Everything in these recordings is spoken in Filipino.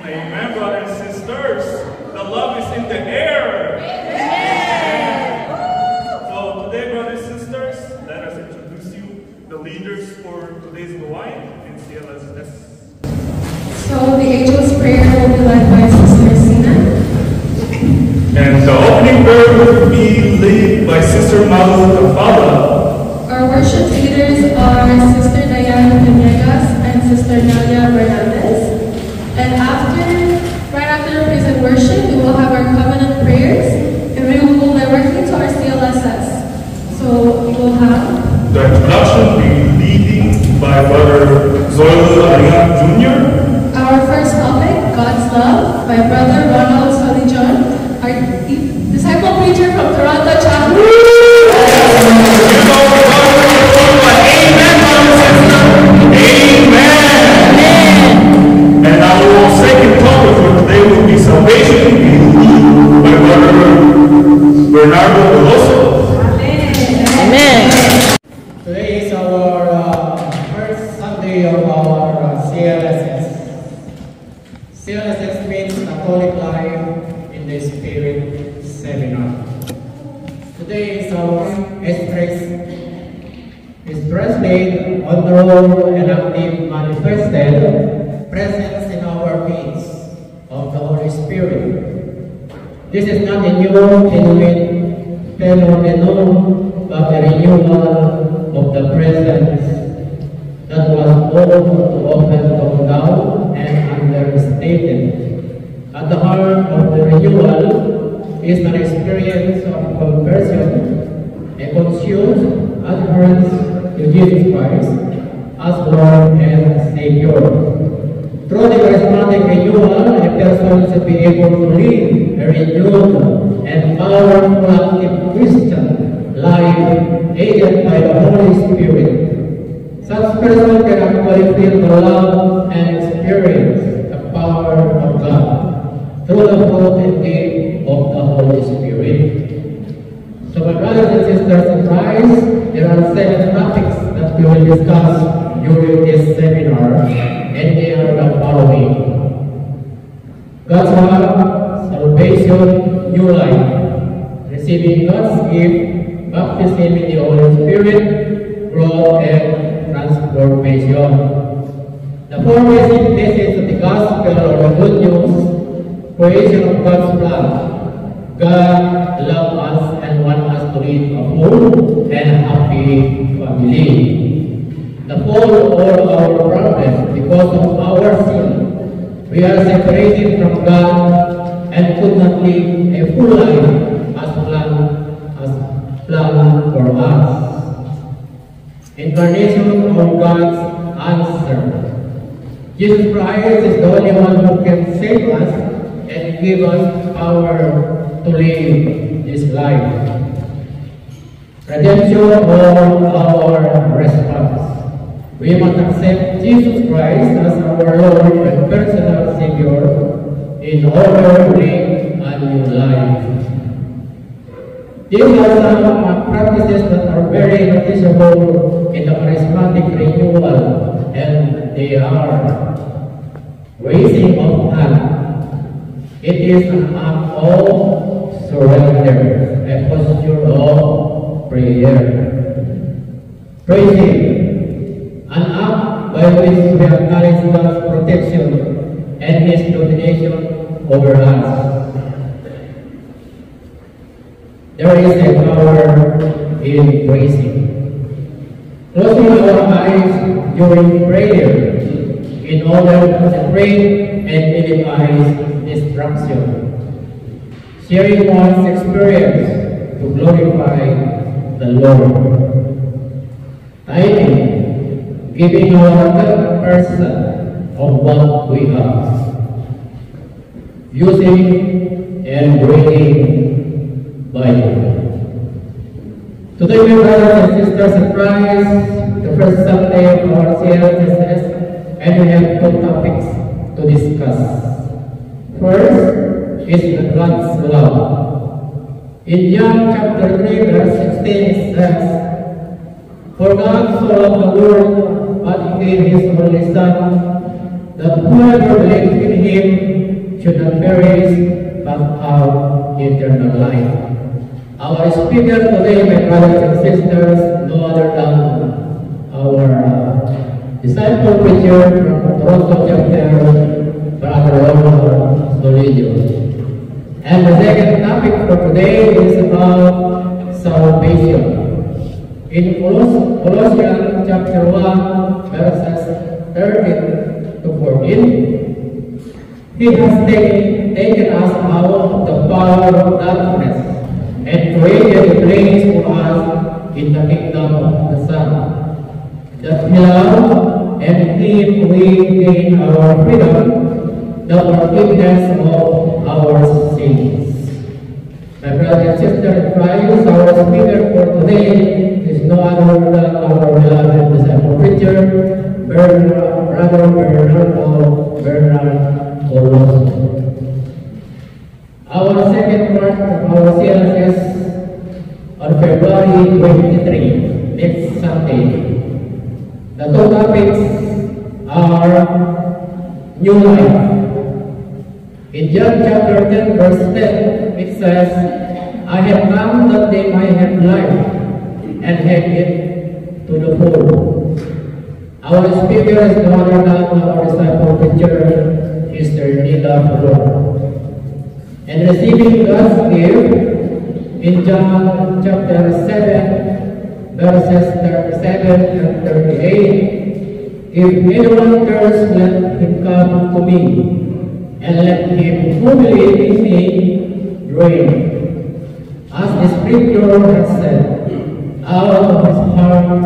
Amen, brothers and sisters. The love is in the air. Amen. So today, brothers and sisters, let us introduce you the leaders for today's Gawai in CLSS. So the Angel's Prayer will be led by Sister Sina. And the opening prayer will be led by Sister Malu Tafala. Our worship leaders are Sister Diana Venegas and Sister Nelia Bernaldez. And right after the praise and worship, we will have our covenant prayers, and we will go directly to our CLSS. So we will have the introduction will be leading by Brother Zoilo Arian Jr. Our first topic, God's Love, by Brother Ronald Salijon, our disciple preacher from Toronto, Chapel. And our second topic for today will be salvation by Brother Bernardo Veloso. Amen. Today is our first Sunday of our CLSS. CLSS means Catholic Life in the Spirit Seminar. Today is our expressly honorable and active manifested presence in our midst of the Holy Spirit. This is not a new genuine phenomenon, but a renewal of the presence that was all too often talked down and understated. At the heart of the renewal is an experience of conversion, a conscious adherence to Jesus Christ as Lord and Savior. Through the charismatic renewal, a person should be able to live a renewed and powerful active Christian life aided by the Holy Spirit. Such person can actually feel the love and experience the power of God through the fruit and deed of the Holy Spirit. So my brothers and sisters in Christ, there are 7 topics that we will discuss during this seminar, and they are the following: God's love, salvation, new life, receiving God's gift, baptism in the Holy Spirit, growth and transformation. The 4 basic messages of the gospel or the good news: creation of God's plan. God loves us and wants us to live a full and happy family. The fall of all our problems because of our sin. We are separated from God and could not live a full life as planned for us. Incarnation of God's answer. Jesus Christ is the only one who can save us and give us power to live this life. Redemption of our response. We must accept Jesus Christ as our Lord and personal Savior in order to live a new life. These are some practices that are very noticeable in the charismatic renewal, and they are raising of hand. It is an act of surrender, a posture of prayer. Praising, an act by which we acknowledge God's protection and His domination over us. There is a power in praising. Closing our eyes during prayer in order to separate and minimize distraction. Sharing one's experience to glorify the Lord. Tithing, giving our 10% of what we have. Using and reading Bible. Today, my brothers and sisters in Christ, the first Sunday of our CLSS, and we have 2 topics to discuss. First is the God's love. In John chapter 3, verse 16, it says, "For God so loved the world, that He gave His only Son, that whoever believes in him should not perish but have eternal life. Our speaker today, my brothers and sisters, no other than our disciple preacher from Toronto chapter, Brother Ronald Solidio. And the second topic for today is about salvation. In Colossians chapter 1, verses 13 to 14, He has taken us out of the power of darkness and created a place for us in the kingdom of the Son. That He loved, and in we gain our freedom, the forgiveness of our sins. My brothers and sisters in Christ, our speaker for today is no other than our beloved disciple preacher, Brother Bernard Colosso. Our second part of our series is on February 23, next Sunday. The two topics are new life. In John chapter 10, verse 10, it says, I have come that they might have life and have it to the full. Our speaker is no other than our disciple preacher, Sister Nila Flor. And receiving God's gift in John chapter 7, verses 37 and 38, if anyone thirsts, let him come to me, and let him who believes in me drink. As the scripture has said, out of his heart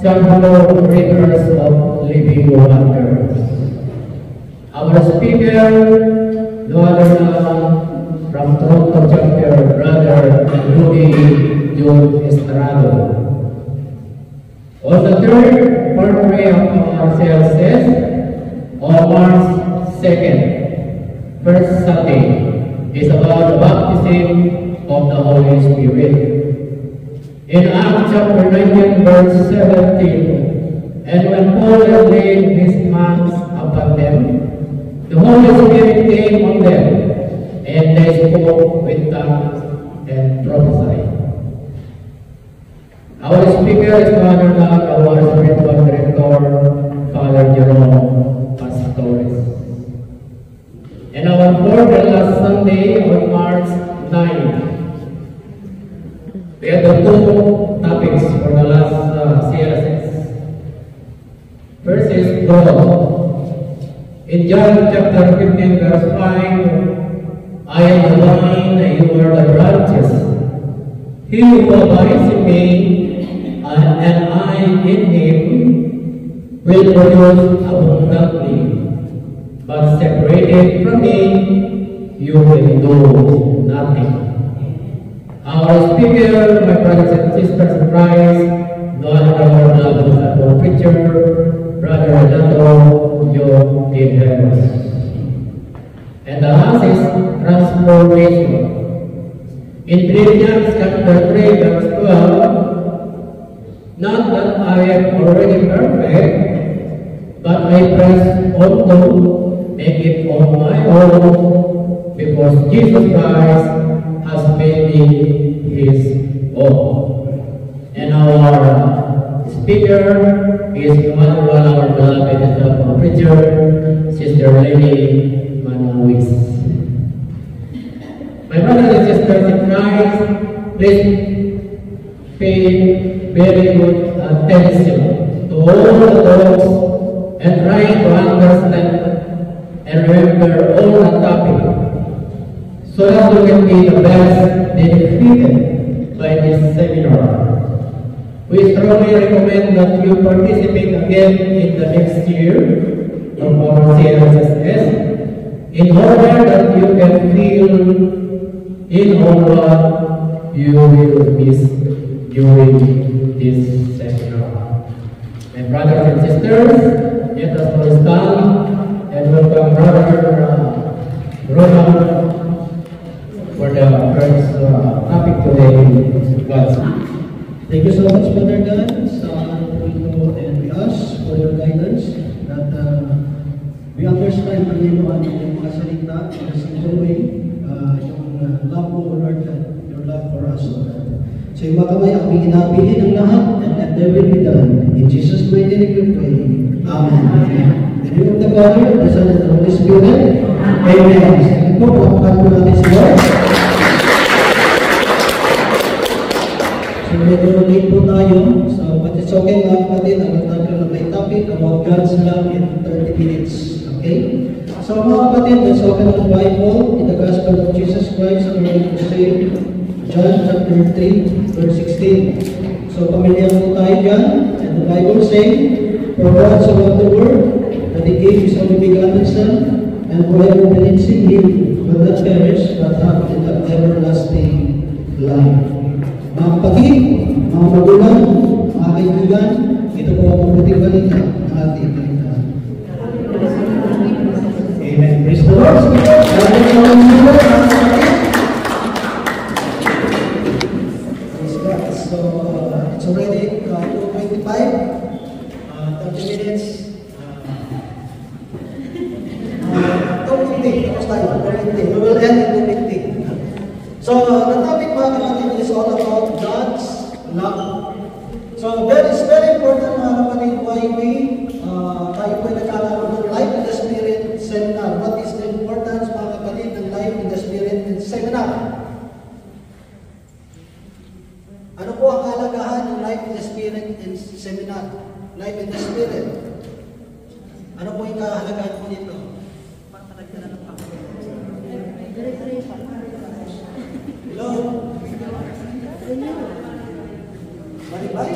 shall flow rivers of living waters. Our speaker, no other than from Toronto chapter, Brother Rudy June Estrado. On the third Friday of our services, on March 2nd, first Sunday, is about the baptism of the Holy Spirit. In Acts chapter 19, verse 17, and when Paul had laid his hands upon them, the Holy Spirit came on them, and they spoke with tongues and prophesied. Our speaker is Father God, our spiritual director, Father Jerome Pastores. And our fourth and last Sunday on March 9, we had the two topics for the last series. First is God. In John chapter 15, verse 5, I am the vine, and you are the branches. He who abides in me, and I in him, will produce abundantly. But separated from me, you will do nothing. Our speaker, my brothers and sisters in Christ, no other than our preacher, Brother Renato Joe Harris. And the last is transformation. In Philippians chapter 3, verse 12, not that I am already perfect, but I press on to make it on my own, because Jesus Christ has made me his own. And our speaker is one of our beloved preacher, Sister Lady Manawis. My brothers and sisters in Christ, please pay very good attention to all the talks and try to understand and remember all the topic, so that you can be the best benefited by this seminar. We strongly recommend that you participate again in the next year of our CLSS, in order that you can feel in all what you will miss during this seminar. My brothers and sisters, let us all stand and welcome Brother Ronald for the first topic today, God's. Thank you so much, Brother Dan, sa Puno and us for your guidance. That we first time Panginoon yung mga salita na simple way, yung love mo, Lord, your love for us, Lord. So yung mga kamay, ang hinapili ng lahat, and let there will be done. In Jesus' mighty name we pray. Amen. In the name of the Father, the Son, and the Holy Spirit. Amen. Sige po, pakapakan po natin si Lord. So medyo late po tayo. So, but it's okay mga kapatid. Alam natin na may topic about God's love in 30 minutes. Okay? So mga kapatid, let's open the Bible in the Gospel of Jesus Christ according to St. John chapter 3, verse 16. So pamilyar po tayo dyan. And the Bible says, for God so loved the world, that He gave His only begotten Son, and whoever believes in Him will not perish, but have the everlasting life. Mga kapatid, mga magulang, mga kaibigan, ito po ang mabuting balita ng ating kaligtasan. Amen. Praise the Lord. So, it's already 2:25, 30 minutes. 2:50, tapos tayo, 2:50. We will end in 2:50. So, the topic mga kapatid is all about God's love. So, that is very important mga kapatid why tayo po nagkakaroon ng Life in the Spirit seminar. What is the importance mga kapatid ng Life in the Spirit seminar? Ano po ang kahalagahan ng Life in the Spirit seminar? Life in the Spirit. Ano po yung kahalagahan po nito? Hello? Maribay?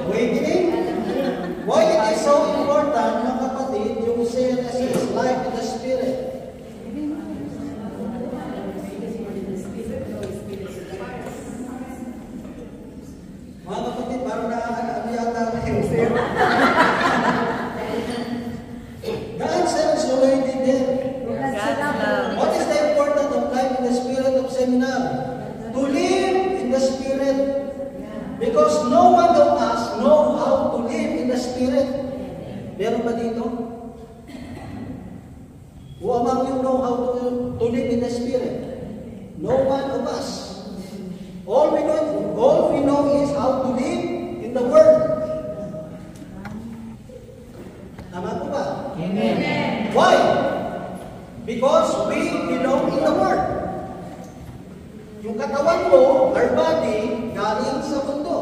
Awakening? Why it is so important, mga kapatid, yung CNSS, Life in the Spirit? Mga kapatid, parang nakakaabi yata kayo. The answer is already there. What is the importance of Life in the Spirit of seminar? To live in the Spirit. Because no one of us know how to live in the Spirit. Meron ba dito? Who among you know how to live in the Spirit? No one of us. All we know is how to live in the Word. Tama po ba? Amen. Why? Because we belong in the Word. Yung katawan mo, our body, galing sa mundo.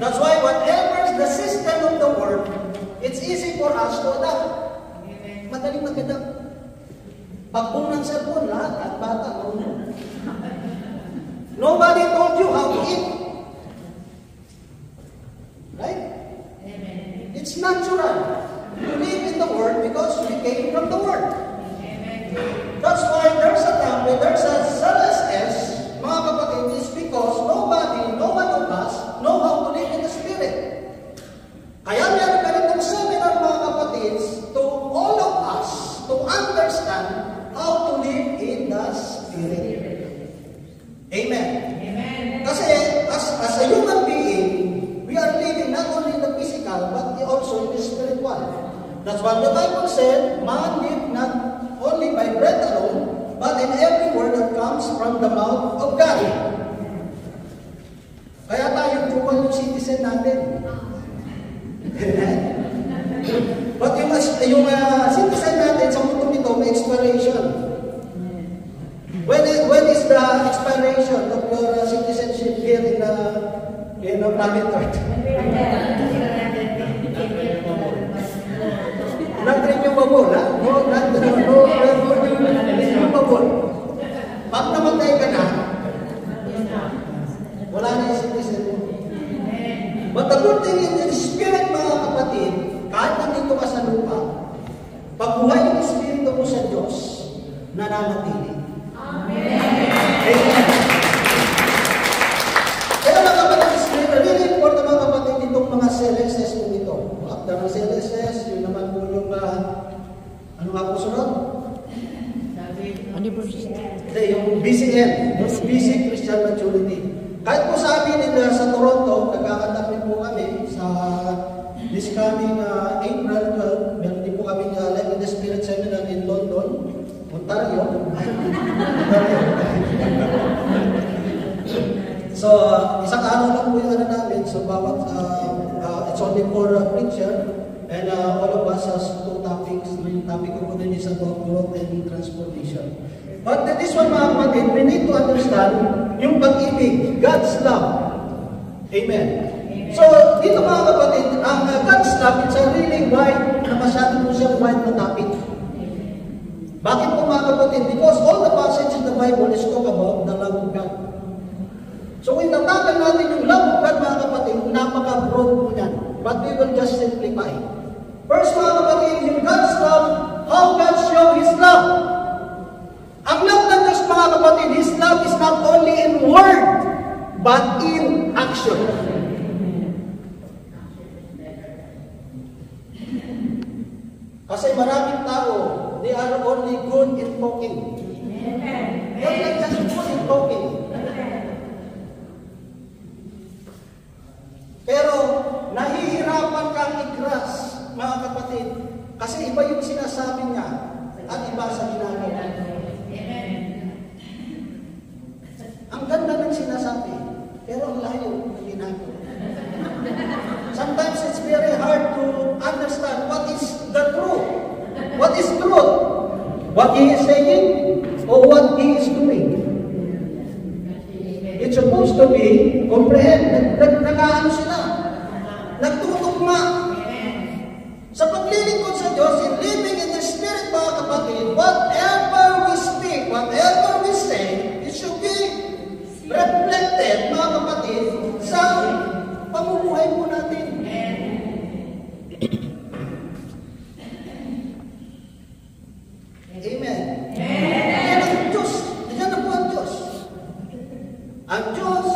That's why whatever is the system of the world, it's easy for us to adapt. Madaling mag-adapt. Pagpong ng cellphone, lahat at bata, marunong. Nobody told you how to eat. Right? Amen. It's natural to live in the Word because we came from the Word. Amen. That's why there's a time when there's a ZSS, mga kapatid, is because no one of us know how to live in the Spirit. Kaya meron ganitong seminar, mga kapatid, to all of us to understand how to live in the Spirit. Amen. Amen. Kasi as a human being, we are living not only in the physical, but also in the spiritual. That's what the Bible said, man live not only by bread alone, but in every word that comes from the mouth of God. Kaya tayo dual yung citizen natin. But yung citizen natin sa mundo nito may expiration. When is the expiration of your citizenship here in the planet Earth? Not-renewable, ha? No renewable. Pag namatay ka na, wala na yung citizen mo. But the good thing in the Spirit, mga kapatid, kahit nandito ka sa lupa, pagbuhay yung Espiritu mo sa Diyos, nananatili. Amen. Kaya mga kapatid, really important mga kapatid itong mga CLSS po ito. After mga CLSS, yun naman po yung ano nga po sunod? Hindi, yung BCM, yung Basic Christian Maturity. Kahit po sa amin sa Toronto, nagkakatapin po kami sa this coming April 12, meron din po kami Life in the Spirit Seminar in London, Ontario. So, isang araw lang po yung namin. So, bawat, it's only for a preacher. And all of us has two topics. Yung topic ko po din is about growth and transformation. But this one, mga kapatid, we need to understand yung pag-ibig, God's love. Amen. So, dito mga kapatid, ang God's love, it's a really wide, na masyado po siyang wide na topic. Bakit po mga kapatid? Because all the passages in the Bible is talk about the love of God. So kung tatagal natin yung love of God mga kapatid, napaka-broad po yan. But we will just simplify. First mga kapatid, yung God's love, how God show His love. Ang love ng Diyos mga kapatid, His love is not only in word, but in action. Kasi maraming tao, they are only good in talking. They're not just good in talking. Pero, nahihirapan kang i-grasp, mga kapatid, kasi iba yung sinasabi niya at iba sa ginagawa. Ang ganda ng sinasabi, pero ang layo ng ginagawa. Sometimes it's very hard to understand what is the truth. What is truth? What he is saying or what he is doing? It's supposed to be comprehend. Nag-ano sila? Nagtutugma. Sa paglilingkod sa Diyos, in living in the Spirit, mga kapatid, whatever we speak, whatever we say, it should be reflected, mga kapatid, sa pamumuhay po natin. Amen. Yan ang Diyos. Yan ang po ang Diyos. Ang Diyos,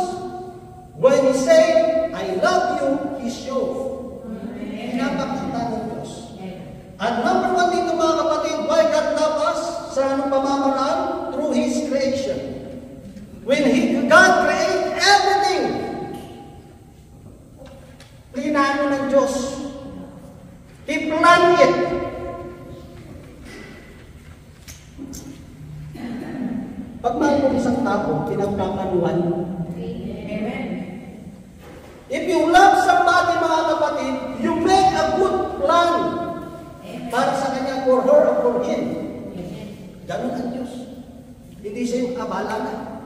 when He say, I love you, He shows. Pinapakita ng Diyos. At number one dito mga kapatid, why God love us? Sa anong pamamaraan? Through His creation. When God create everything, plinano ng Diyos. He planned it. Pag mahal mo isang tao, pinagkakaluan. Amen. If you love somebody, mga kapatid, you make a good plan para sa kanya, for her or for him. Ganun ang Diyos. Hindi siya yung kabalanan.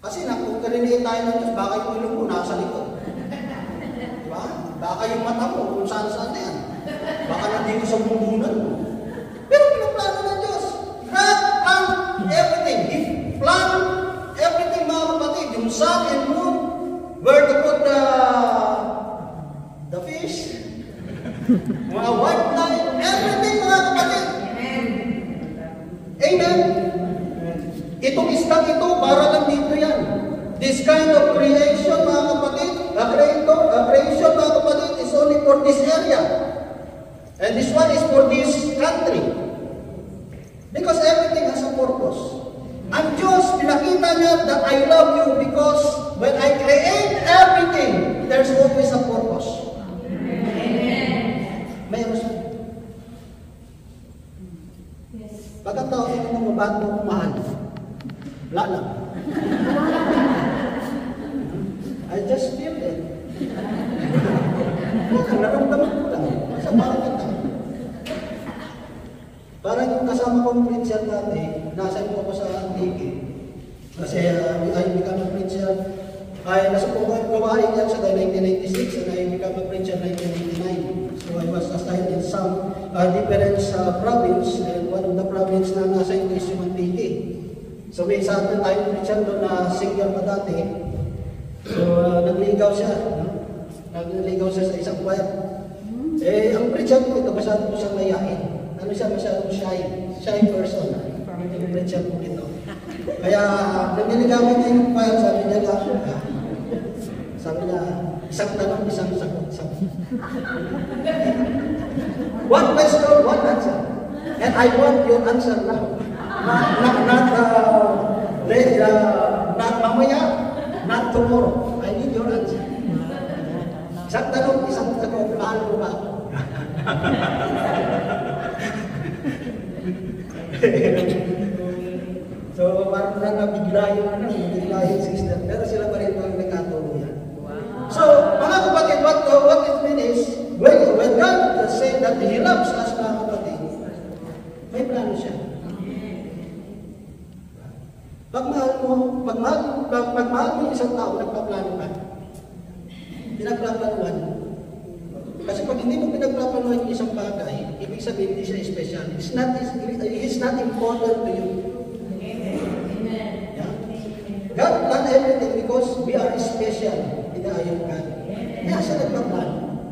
Kasi kung karinihin tayo ng Diyos, baka yung ilong mo nasa likod. Diba? Baka yung mata mo, kung saan-saan na yan. Baka nandito sa bumbunan mo. Pero pinaplano ng Diyos. God planned everything. He planned everything, mga kapatid. Yung sun and moon, where to put the fish, mga wildlife, everything, mga kapatid. Amen. Itong islang ito, para lang dito yan. This kind of creation, mga kapatid, a creation, mga kapatid, is only for this area. And this one is for this country. Because everything has a purpose. Ang Diyos, pinakita niya that I love you because when I create everything, there's always a purpose. Amen. Mayroon siya. Pagkatao, ito mo ba mo kumahal? Wala lang. I just feel it. Naramdaman ko lang. Sa parang ito. Parang yung kasama kong preacher dati, nasa po ako sa Antique. Kasi I become a preacher. Nasa po ko gawain yan sa 1996 and I become a preacher 1999. So I was assigned in some different province, and one of the province na nasa ito is yung Antique. So may isa atin tayong preacher doon na singer pa dati. So nagligaw siya. Nagligaw siya sa isang choir. Ang preacher ko ito, masyado po siyang mayain. Ano siya, masyadong shy person. Yung preacher po ito. Kaya, nang niligawan niya yung choir, sabi niya, isang tanong, isang sagot. One question, one answer. And I want your answer now. Not mamaya, not tomorrow. I need your answer. Isang tanong, mahal mo ba ako? So, parang nabigla yung sister, pero sila pa rin ang nagkatuluyan. So, mga kapatid, what it means is, when God said that He loves us, mga kapatid, may plano siya. Pagmahal mo isang tao, nagpaplano ka. Pinagplaplanuhan mo. Kasi pag hindi mo pinagplaplanuhan yung isang bagay, ibig sabihin hindi siya special. It's not important to you. Yeah? God planned everything because we are special in the eye of God. Kaya siya nagpaplano.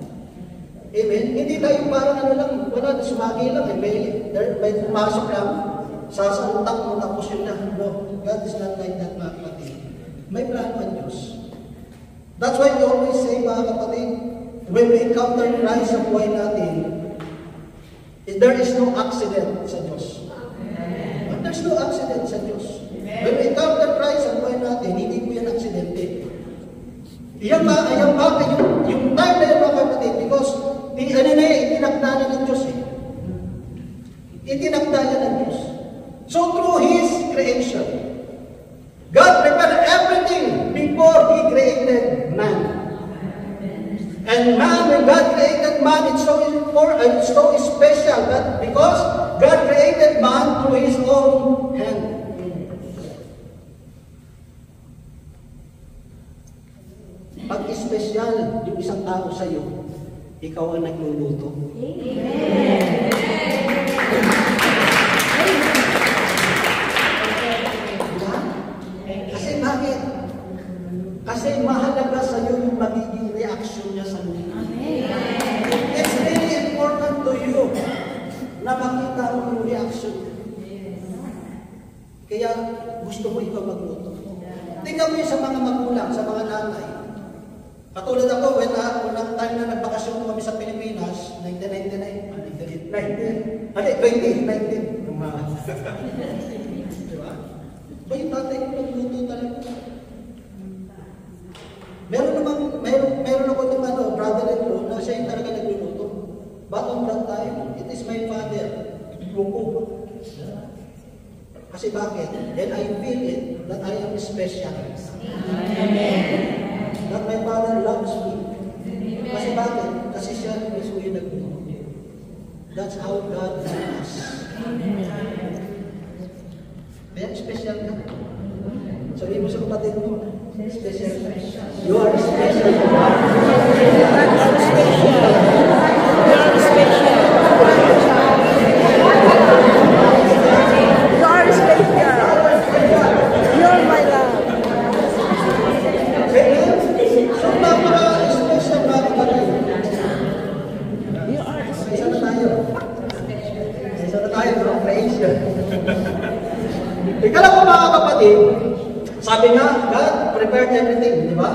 Amen? Hindi tayo parang wala, sumagi lang. May pumasok lang, sasalutang mo, tapos yun na. No, God is not like that, mga kapatid. May plano ang Diyos. That's why we always say, mga kapatid, when we encounter Christ sa buhay natin, there is no accident sa Diyos. There's no accident sa Diyos. When we encounter Christ sa buhay natin, hindi po yan aksidente. Yung time na yun, mga kapatid, because itinakda na ng Diyos eh. Itinakda niya ng Diyos. So through His creation, God prepared everything before He created man. And man, when God created man, it's so special that because God created man through His own hand. Pag espesyal yung isang tao sa iyo, ikaw ang nagluluto. Amen. Kasi bakit? Kasi mahalaga sa iyo yung magiging reaction niya sa mundo. It's really important to you na makita mo yung reaction niya. Kaya gusto mo ikaw magluto. Tingnan mo yung sa mga magulang, sa mga nanay. Katulad ako, unang time na nagbakasyon kami sa Pilipinas, 2019. Diba? Ba yung tatay ko nagluto talaga? Meron ako ng brother-in-law na siya yung talaga nagluluto. But on that time, it is my father. Lupo. Kasi bakit? Then I feel it that I am special. Amen. That my father loves me. Kasi bakit? Kasi siya mismo yung nagluto. That's how God loves us. Kaya special ka. Sabihin mo sa kapatid mo, special ka. You are special. You are special. You're my love. So, napaka-special mga kapatid. Isa na tayo from Croatia. Ikala ko mga kapatid, sabi nga, God prepared everything, di ba?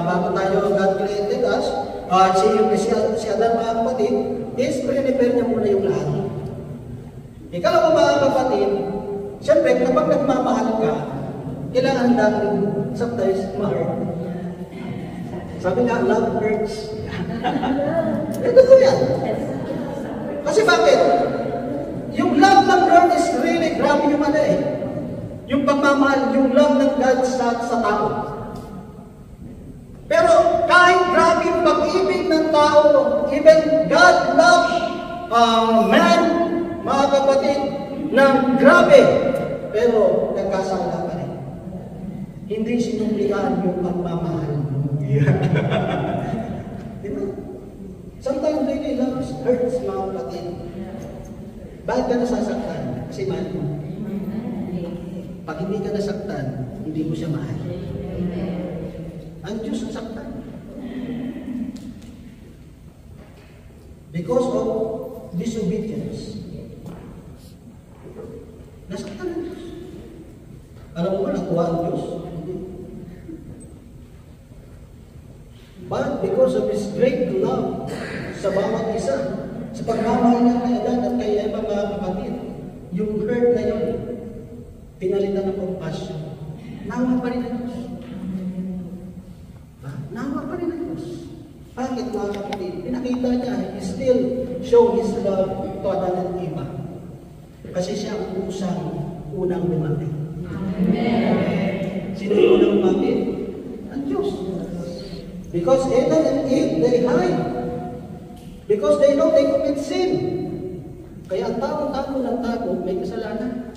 Bago tayo, God created us. Si Adan mga kapatid, prepare niya muna yung lahat. Ikala ko mga kapatid, siyempre, kapag nagmamahal ka, kailangan natin sometimes ma-hurt. Sabi nga, love hurts. Ito po yan. Kasi bakit? Yung love ng Lord is really, grabe yung yung pagmamahal, yung love ng God sa tao. Pero kahit grabe yung pag-ibig ng tao, even God loves man, mga kapatid, na grabe, pero nagkasala pa rin. Hindi sinumplihan yung pagmamahal mo. Diba? Sometimes really love hurts, mga kapatid. Bakit ka nasasaktan? Kasi mahal mo. Pag hindi ka nasaktan, hindi mo siya mahal. Ang Diyos nasaktan. Because of disobedience. Nasaktan ang Diyos. Alam mo ba, natuwa ang Diyos? But because of His great love sa bawat isa, sa pagmamahal niya kay Adan at kay Eva, mga kapatid, yung hurt na yun, pinalitan ng compassion. Nawa pa rin ang Diyos. Nawa pa rin ang Diyos. Bakit? Bakit mga kapatid? Pinakita niya, he still show his love to Adan and Eva. Kasi siya ang unang lumapit. Sino yung unang lumapit? Ang Diyos. Because Adam and Eve, they hide. Because they know they commit sin. Kaya ang tago ng tago, may kasalanan.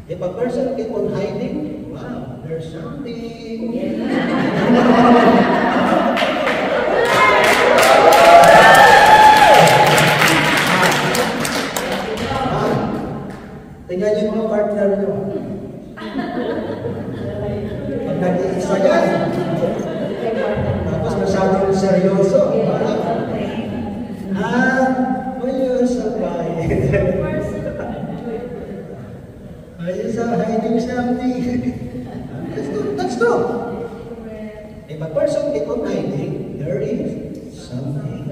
If a person keep on hiding, wow, there's something. Tingnan niyo mga partner niyo. Pag nag-iisa yan, tapos masyadong seryoso. Mayroon sa bahay. Mayroon sa hiding something. That's true. If a person keep on hiding, there is something.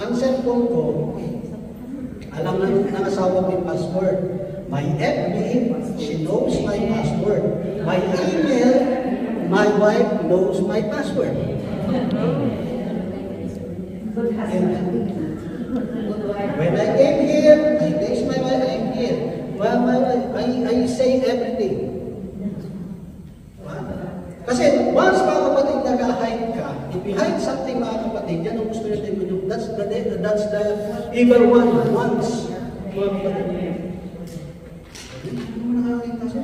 Ang cellphone ko, alam ng asawa ko yung password. My FB, she knows my password. My email, my wife knows my password. When I came here, I text my wife, I'm here. Well, my wife, I say everything. Kasi once mga kapatid nag-hide ka, if you hide something mga kapatid, yan ang gusto natin mo. That's the evil one once. Mga kapatid. Hindi mo nakakita siya.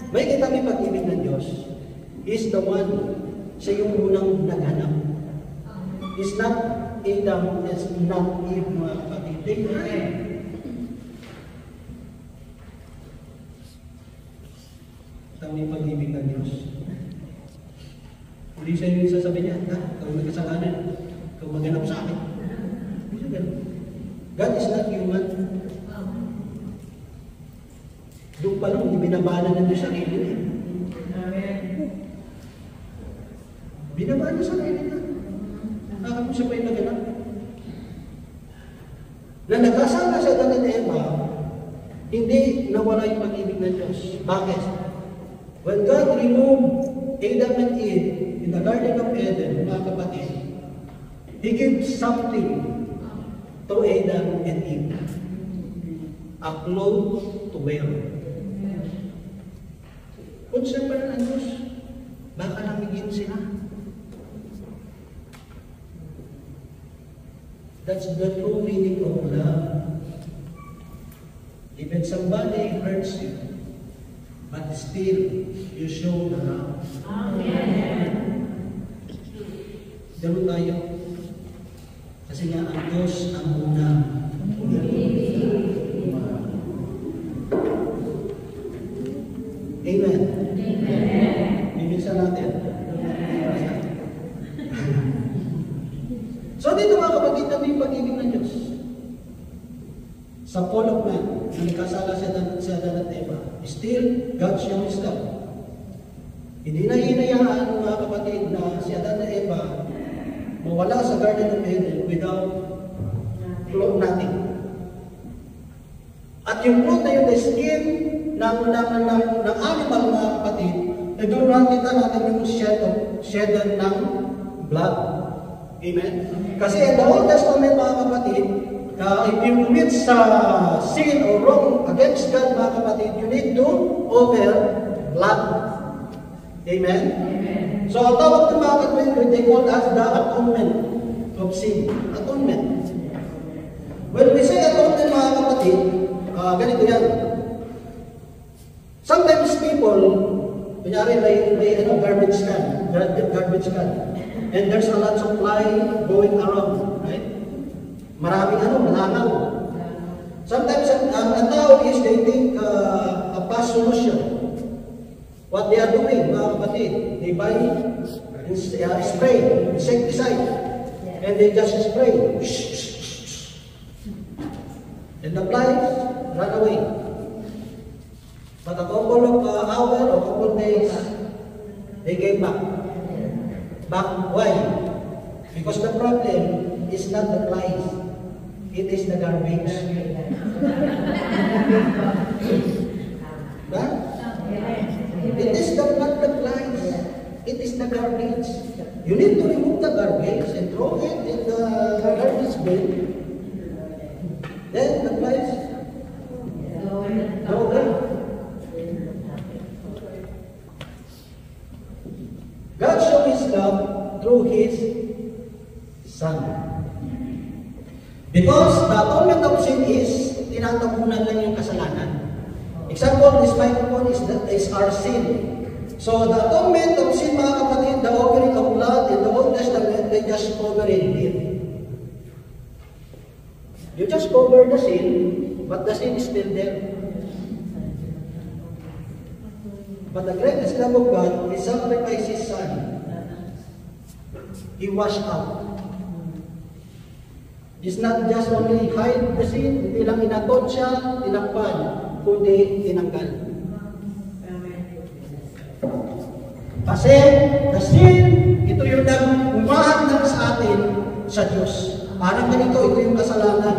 May kita may pag-ibig ng Diyos. He's the one. Siya yung unang naghanap. He's not Adam, is not Eve, mga kapatid. They hide. May pag-ibig ng Diyos. Hindi siya yung sasabihin niya, ikaw may kasalanan, ikaw maghanap sa akin. God is not human. Doon pa lang, hindi binabalan ng Diyos sarili niya. Binabalan ng sarili niya. Nakakapos siya pa yung naganap. Na nagkasama sa Adan at Eva, hindi nawala yung pag-ibig ng Diyos. Bakit? When God removed Adam and Eve in the Garden of Eden, mga kapatid, He gave something to Adam and Eve. A cloth to wear. Concern pa rin ang Diyos. Baka lamigin sila. That's the true meaning of love. Even somebody hurts you, but still, you show the love. Amen. Ganun tayo. Kasi nga, ang Diyos ang una. Amen. Amen. Bibigyan natin. So, dito mga kapatid, na may pag-ibig ng Diyos. Sa fall of man, na nagkasala si Adan at Eva, still, God shows His love. Hindi na hinayaan mga kapatid na si Adan at Eva mawala sa Garden of Eden without nothing. At yung cloth na yun, the skin ng animal mga kapatid, na doon nakita natin yung shed ng blood. Amen? Kasi in the Old Testament mga kapatid, if you commit sin or wrong against God, mga kapatid, you need to offer blood. Amen? Amen. So, ang tawag ng mga kapatid, they call us the atonement of sin. Atonement. When we say atonement, mga kapatid, ganito yan. Sometimes people, kunyari may garbage can, and there's a lot of supply going around, right? Maraming malangaw. Sometimes ang tao is they think a fast solution. What they are doing, mga kapatid, they buy spray, insecticide, and they just spray. And the flies run away. But a couple of hours or couple of days, they came back. Back, why? Because the problem is not the flies, it is the garbage. Diba? It is not the flies, it is the garbage. You need to remove the garbage and throw it in the garbage bin. Then the flies go away. God showed His love through His Son. Because the atonement of sin is tinatapunan lang yung kasalanan. Example, this microphone is our sin. So the atonement of sin, mga kapatid, the offering of blood in the Old Testament, they just cover it. You just cover the sin, but the sin is still there. But the greatest love of God, He sacrificed His Son. He washed out. It's not just only hide the sin, hindi lang inatot siya, tinakpan, kundi tinanggal. Kasi the sin, ito yung umahanda sa atin sa Diyos. Parang ganito, ito yung kasalanan.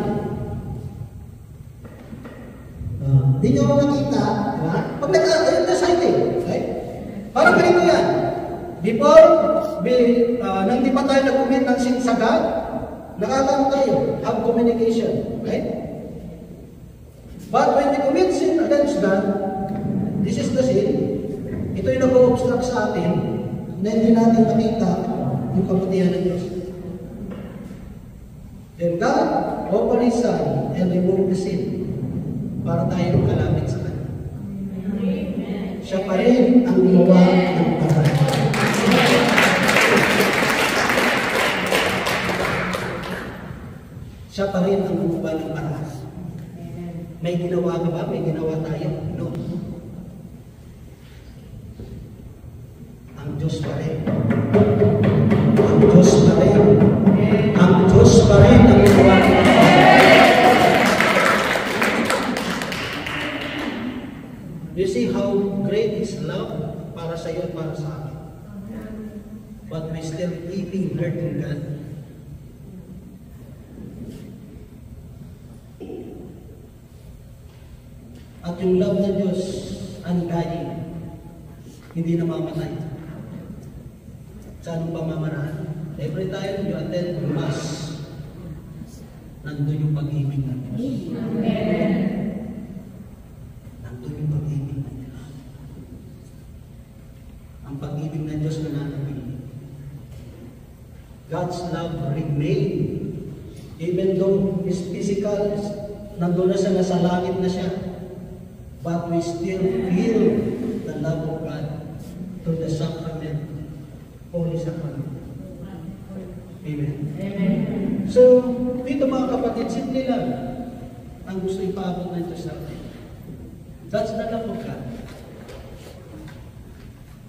Hindi nyo nakita, di ba? Pag nag-sighting, right? Parang ganito yan. Before, nang di pa tayo nag-commit ng sin sa God, nakakano tayo, have communication, right? But when we commit sin against God, this is the sin, ito yung nag-obstruct sa atin, na hindi natin makita yung kabutihan ng Diyos. Then God opened His Son and removed the sin para tayo kalapit sa Kanya. Siya pa rin ang gumawa ng paraan. Siya pa rin ang gumawa ng paraan. May ginawa ka ba? May ginawa tayo? No. Ang Diyos pa rin. Ang Diyos pa rin. Ang Diyos pa rin ang gumawa ng paraan. You see how great His love para sa iyo at para sa akin. But we still keeping hurting God. At yung love ng Diyos, undying, hindi namamatay. Sa anong pamamaraan? Every time you attend Mass, nandun yung pag-ibig ng Diyos. Amen. Nandun yung pag-ibig ng Diyos. Ang pag-ibig ng Diyos na nanatili. God's love remain. Even though His physical, nandun na siya, nasa langit na siya. But we still feel the love of God through the sacrament, Holy Sacrament. Amen. Amen. So, dito mga kapatid, simple lang ang gusto ipaabot na ito sa atin. That's the love of God.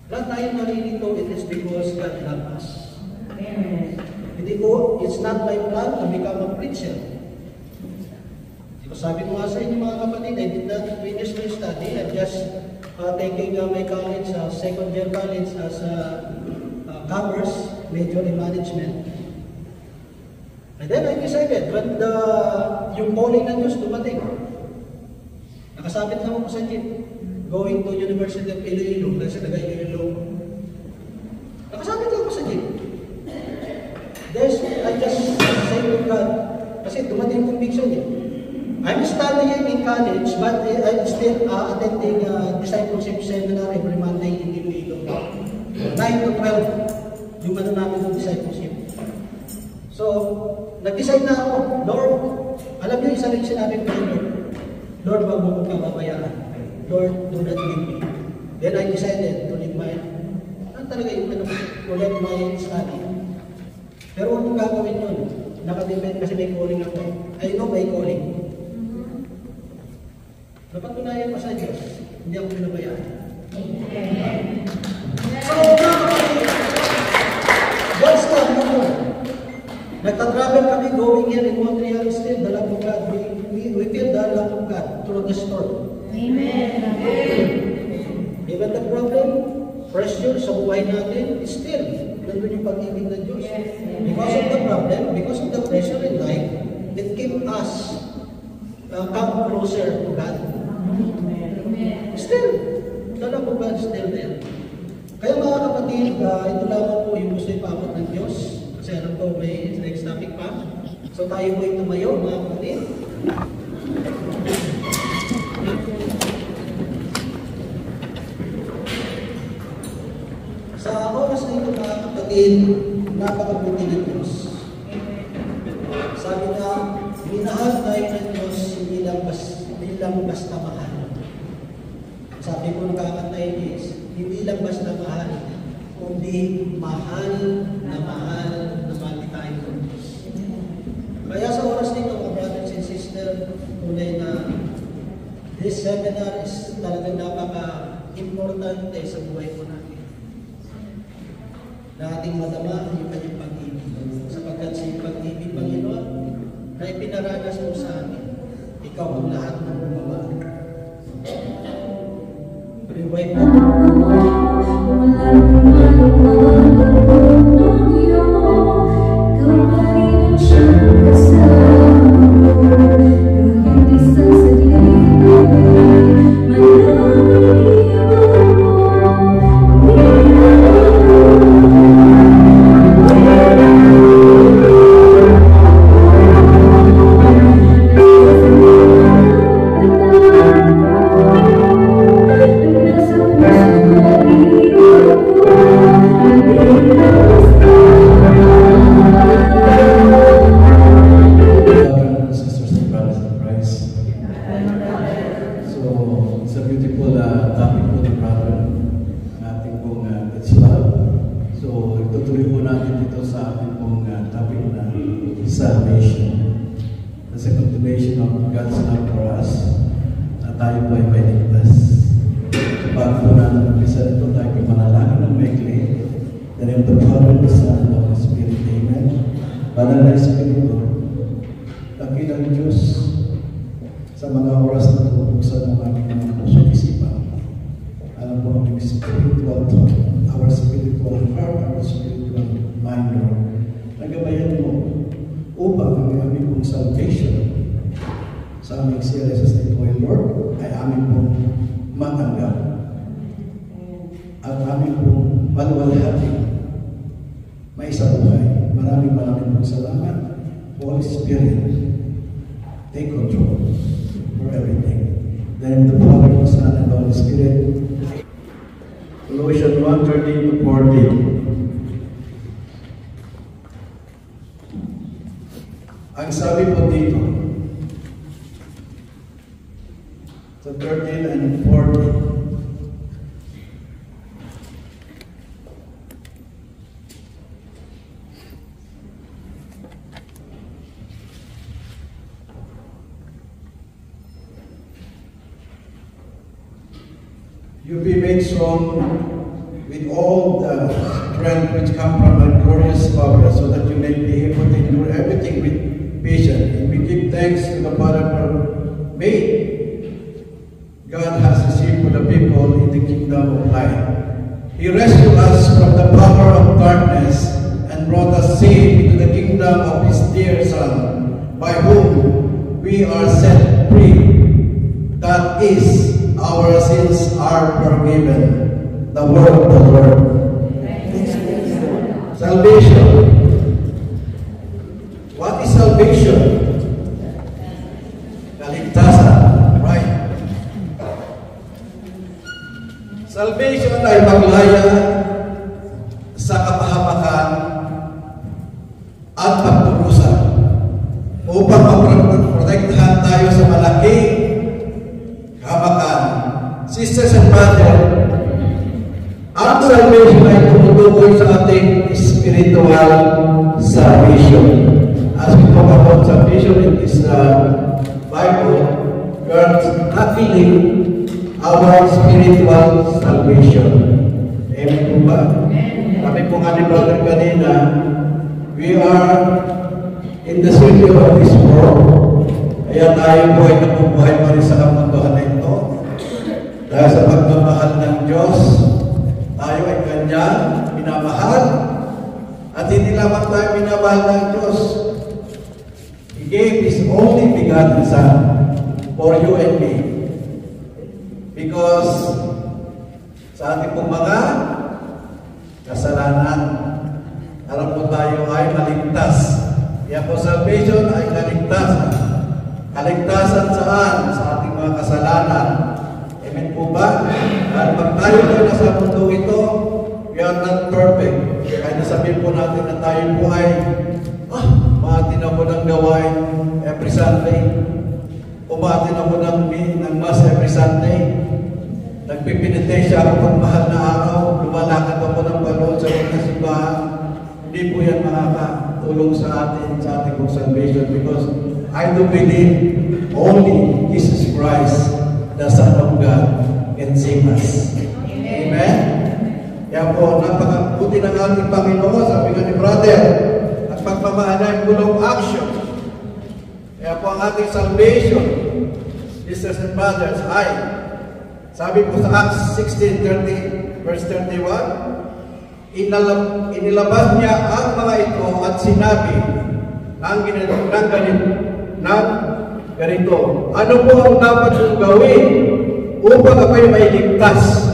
Lahat tayo marilito, it is because God loves us. Amen. Hindi ko, it's not my plan to become a preacher. Sabi ko nga sa inyo mga kapatid, I did not finish my study. I'm just taking my college, second year college as commerce, major in management. And then I decided, when yung calling ng Diyos dumating, nakasabit naman ko sa jeep, going to University of Iloilo, kasi taga-Iloilo. Nakasabit lang ko sa jeep. I just say to God, kasi dumating conviction niya. I'm studying in college, but I'm still attending discipleship seminar every Monday in Iloilo. 9 to 12, yung ano namin ng discipleship. So, nag-decide na ako, Lord, alam niyo, isa rin sinabi ko, Lord, wag mo kong pababayaan. Lord, do not leave me. Then I decided to leave my, talaga yung to let my study. Pero huwag mong gagawin yun. Nakadepend kasi may calling ako. I know my calling. Napatunayan pa sa Diyos, hindi ako pinabayaan. So, God's love mo. Nagtatravel kami going here in Montreal, still the love of God. We feel the love of God through the storm. Amen. Even the problem, pressure sa buhay natin, still, nandun yung pag-ibig ng Diyos. Because of the problem, because of the pressure in life, it keep us come closer to God. Still, the love of God is still there. Kaya mga kapatid, ito lamang po yung gusto ipamot ng Diyos. Kasi alam ko may next topic pa. So tayo po yung tumayo, mga kapatid. Sa oras na ito, mga kapatid, napakabuti ng Diyos. Sabi na, minahal tayo ng Diyos hindi lang basta mahal. Sabi ko nakakantay is, hindi lang basta mahal, kundi mahal na mahal tayo ng Diyos. Kaya sa oras nito, mga brothers and sisters, tunay na this seminar is talagang napaka-importante sa buhay ko natin. Na ating madama yung kanyang pag-ibig. Sapagkat sa pag-ibig, Panginoon, na ipinaranas mo sa amin, ikaw ang lahat ng bumaba. Rewind mo. Ang sabi po dito, sa 13 and 14, you be made strong with all the strength which come from the glorious power, so that you may be able to endure everything with patience. And we give thanks to the Father for me. God has received for the people in the kingdom of light. He rescued us from the power of darkness and brought us safe into the kingdom of His dear Son, by whom we are set free. That is, our sins are forgiven. The word of the Lord. Salvation. What is salvation? Kaligtasan. Right. Salvation ay paglaya sa kapahamakan at pagturusan upang maprotektahan tayo sa malaking kahamakan. Sisters and brothers, ang salvation ay tumutukoy sa ating spiritual salvation. As we talk about salvation in this Bible, God is not feeling our spiritual salvation. Amen po ba? Kami po nga ni brother kanina, we are in the circle of this world. Kaya tayo po ay nabubuhay pa rin sa kamunduhan na ito. Dahil sa pagmamahal ng Diyos, tayo ay Kanya minamahal At hindi lamang tayo minamahal ng Diyos. He gave His only begotten Son for you and me. Because sa ating pong mga kasalanan, para po tayo ay maligtas. Kaya po salvation ay kaligtasan. Kaligtasan saan? Sa ating mga kasalanan. Amen po ba? At pag tayo po nasa mundo ito, we are not perfect. Kaya nasabihin po natin na tayo po ay maatin ako ng gawain every Sunday. Umatin ako ng Mass every Sunday. Nagpipinitensya ako pag mahal na araw. Lumalakad ako ng balon sa mga simbahan. Hindi po yan makakatulong sa atin, sa ating salvation, because I do believe only Jesus Christ, the Son of God, can save us. Amen? Kaya po, napakabuti ng ating Panginoon, sabi nga ni brother, at pagmamahal ay full of action. Kaya po ang ating salvation, sisters and brothers, ay, sabi po sa Acts 16:30, verse 31, inilabas niya ang mga ito at sinabi ng ganito, ano po ang dapat kong gawin upang ako'y mailigtas?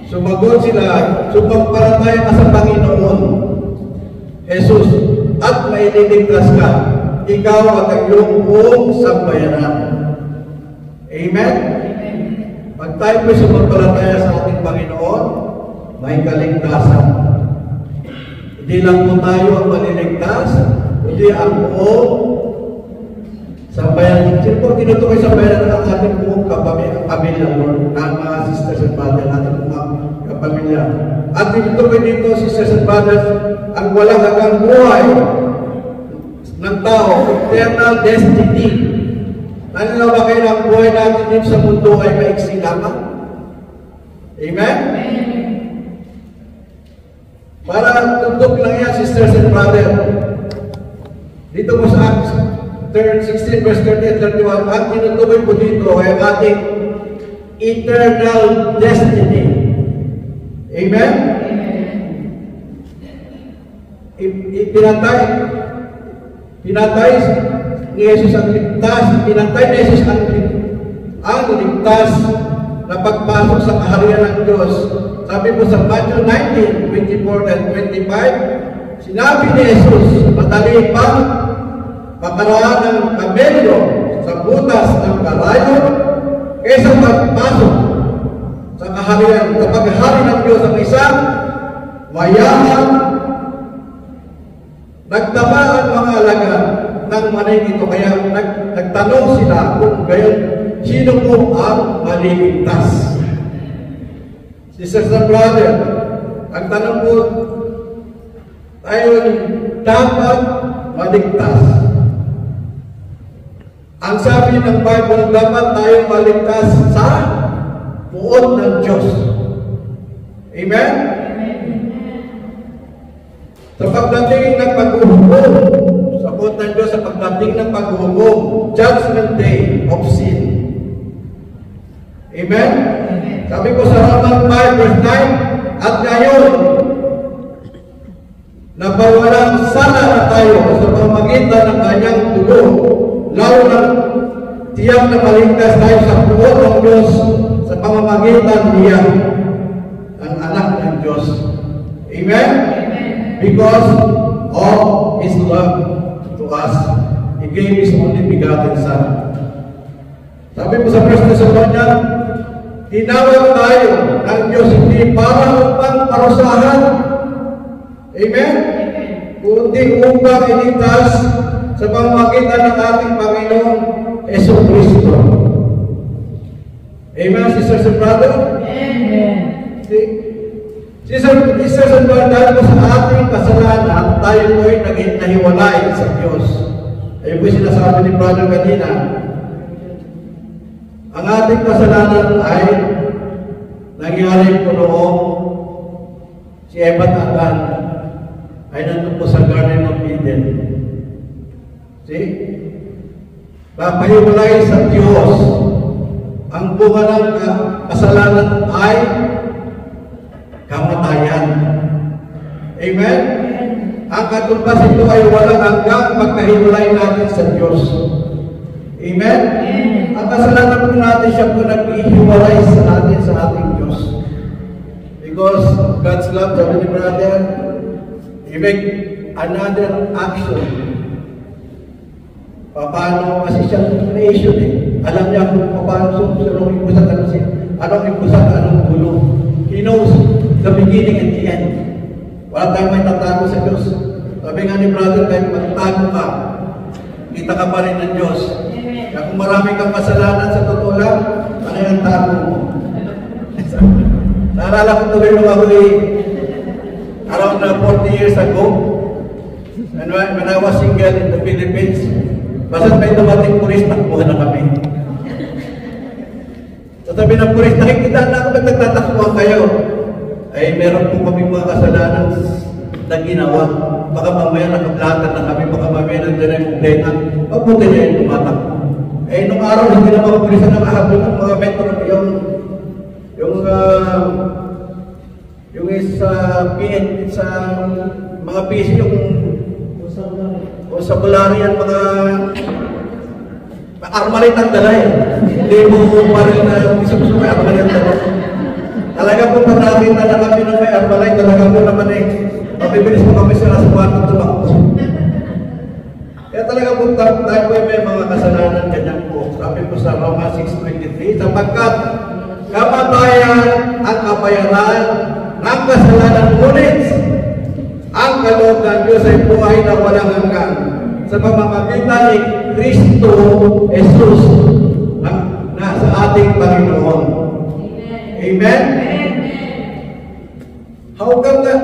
Sumagot sila, sumampalataya ka sa Panginoon Jesus at mailigtas ka, ikaw at ang iyong buong sambayanan. Amen? Pag tayo po'y sumampalataya sa ating Panginoon, may kaligtasan. Hindi lang po tayo ang maliligtas, kundi ang buong sambayanan. Sino po tinutukoy sambayanan ng ating buong kapamilya, Lord, ng mga sisters and brothers, ating mga kapamilya. At tinutukoy dito, sisters and brothers, ang walang hanggang buhay ng tao, eternal destiny. Nanila ba kayo na ang buhay natin dito sa mundo ay maiksi lamang? Amen? Para tutok lang yan, sisters and brothers. Dito po sa Acts 16, verse 30 and 31, ang tinutukoy po dito ay ang ating eternal destiny. Amen? Pinatay ni Jesus ang ligtas, pinatay ni Jesus ang ligtas na pagpasok sa kaharian ng Diyos. Sabi po sa Matthew 19:24 and 25, sinabi ni Jesus, madali pang pakaraan ng kamelyo sa butas ng karayo kaysa magpasok sa kaharian, sa paghahari ng Diyos ang isang mayaman. Nagtama ang mga alaga ng manay nito, kaya nagtanong sila kung gayon, sino po ang maliligtas? Sisters and brothers, ang tanong po, tayo dapat maligtas. Ang sabi ng Bible, dapat tayo maligtas sa puot ng Diyos. Amen? Sa pagdating ng paghuhukom, sa puot ng Diyos, sa pagdating ng paghuhukom, Judgment Day of Sin. Amen? Sabi ko sa Romans 5 verse 9, at ngayon, nabawalang sala na tayo sa pamamagitan ng kanyang dugo, lalo na tiyak na maligtas tayo sa puot ng Diyos sa pamamagitan niya, ang anak ng Diyos. Amen? Because of His love to us, He gave His only begotten Son. Sabi po sa 1 Thessalonians, tinawag tayo ng Diyos hindi para upang parusahan. Amen? Kundi upang iligtas sa pamamagitan ng ating Panginoong Jesucristo. Amen, sisters and brothers? Amen. Sisters and brothers, dahil po sa ating kasalanan, tayo po ay naging nahiwalay sa Diyos. Ayun po sinasabi ni brother kanina. Ang ating kasalanan ay nangyari po noong si Eva at Adan ay nandun po sa Garden of Eden. See? Napahiwalay sa Diyos. Ang bunga ng kasalanan ay kamatayan. Amen? Ang katumbas ito ay walang hanggang pagkahiwalay natin sa Diyos. Amen? Ang kasalanan po natin siya po nag-ihiwalay sa atin sa ating Diyos. Because God's love, sabi ni brother, He make another action. Paano kasi siya creation eh. Alam niya kung paano anong ipusan, anong ipusan, anong gulo. He knows the beginning and the end. Wala tayong may tatago sa Diyos. Sabi nga ni brother, kahit magtago ka, kita ka pa rin ng Diyos. Kaya kung marami kang kasalanan sa totoo lang, ano yung tago mo? Naalala ko tuloy nung ako around 40 years ago, and when I was single in the Philippines, basta may dumating pulis, takbuhan na kami. So sabi ng pulis, nakikita na ako ba't nagtatakbuhan kayo? Ay meron po kami mga kasalanan na ginawa. Baka mamaya nakaplatan na kami, baka mamaya nandiyan na yung problema. Mabuti na yung tumatakbo. Eh nung araw, hindi na mga pulis na nakahabol ng mga metro, yung sa mga PC, yung sa Bularian, mga armalit ang dala eh. Hindi mo parang na gusto may armalit ang dala. Talaga po nakakita na kami ng may armalit, talaga po naman eh, mabibilis mo kami sila sa kwarto tumakbo. Kaya talaga po tayo po may mga kasalanan ganyan po. Sabi po sa Roma 6:23, sapagkat kamatayan ang kabayaran ng kasalanan, ngunit ang kaloob ng Diyos ay buhay na walang hanggan sa pamamagitan ni Kristo Jesus na sa ating Panginoon. Amen? How come that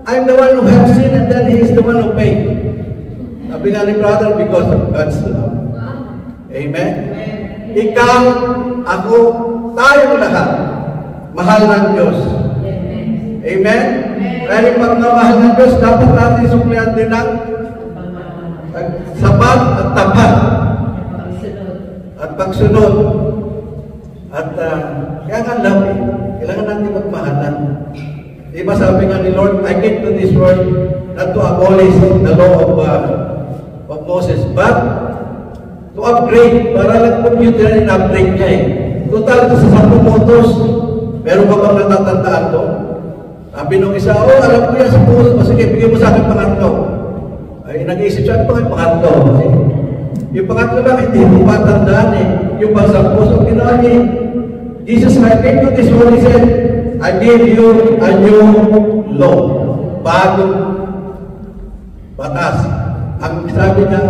I'm the one who has sinned and then He is the one who paid? Sabi nga ni brother, because of God's love. Amen? Ikaw, ako, tayong lahat, mahal ng Diyos. Amen? Dahil pagmamahal ng Diyos, dapat natin suklihan din ng sapat at tapat at pagsunod. At kaya nga love eh. Kailangan natin magmahalan. Di ba sabi nga ni Lord, I came to this world not to abolish the law of Moses, but to upgrade, para lang computer in upgrade niya eh. Total ito sa 10 motos. Meron pa bang natatandaan to? Sabi nung isa, alam ko yan sa puso. Sige, bigyan mo sa akin pangatlo. Ay, nag-iisip siya, ano ba pangatlo? Yung pangatlo lang, hindi mo patandaan eh. Yung pang 10 puso, ginawa niya. Jesus, I came to this world, He said, I gave you a new law. Bagong batas. Ang sabi niya,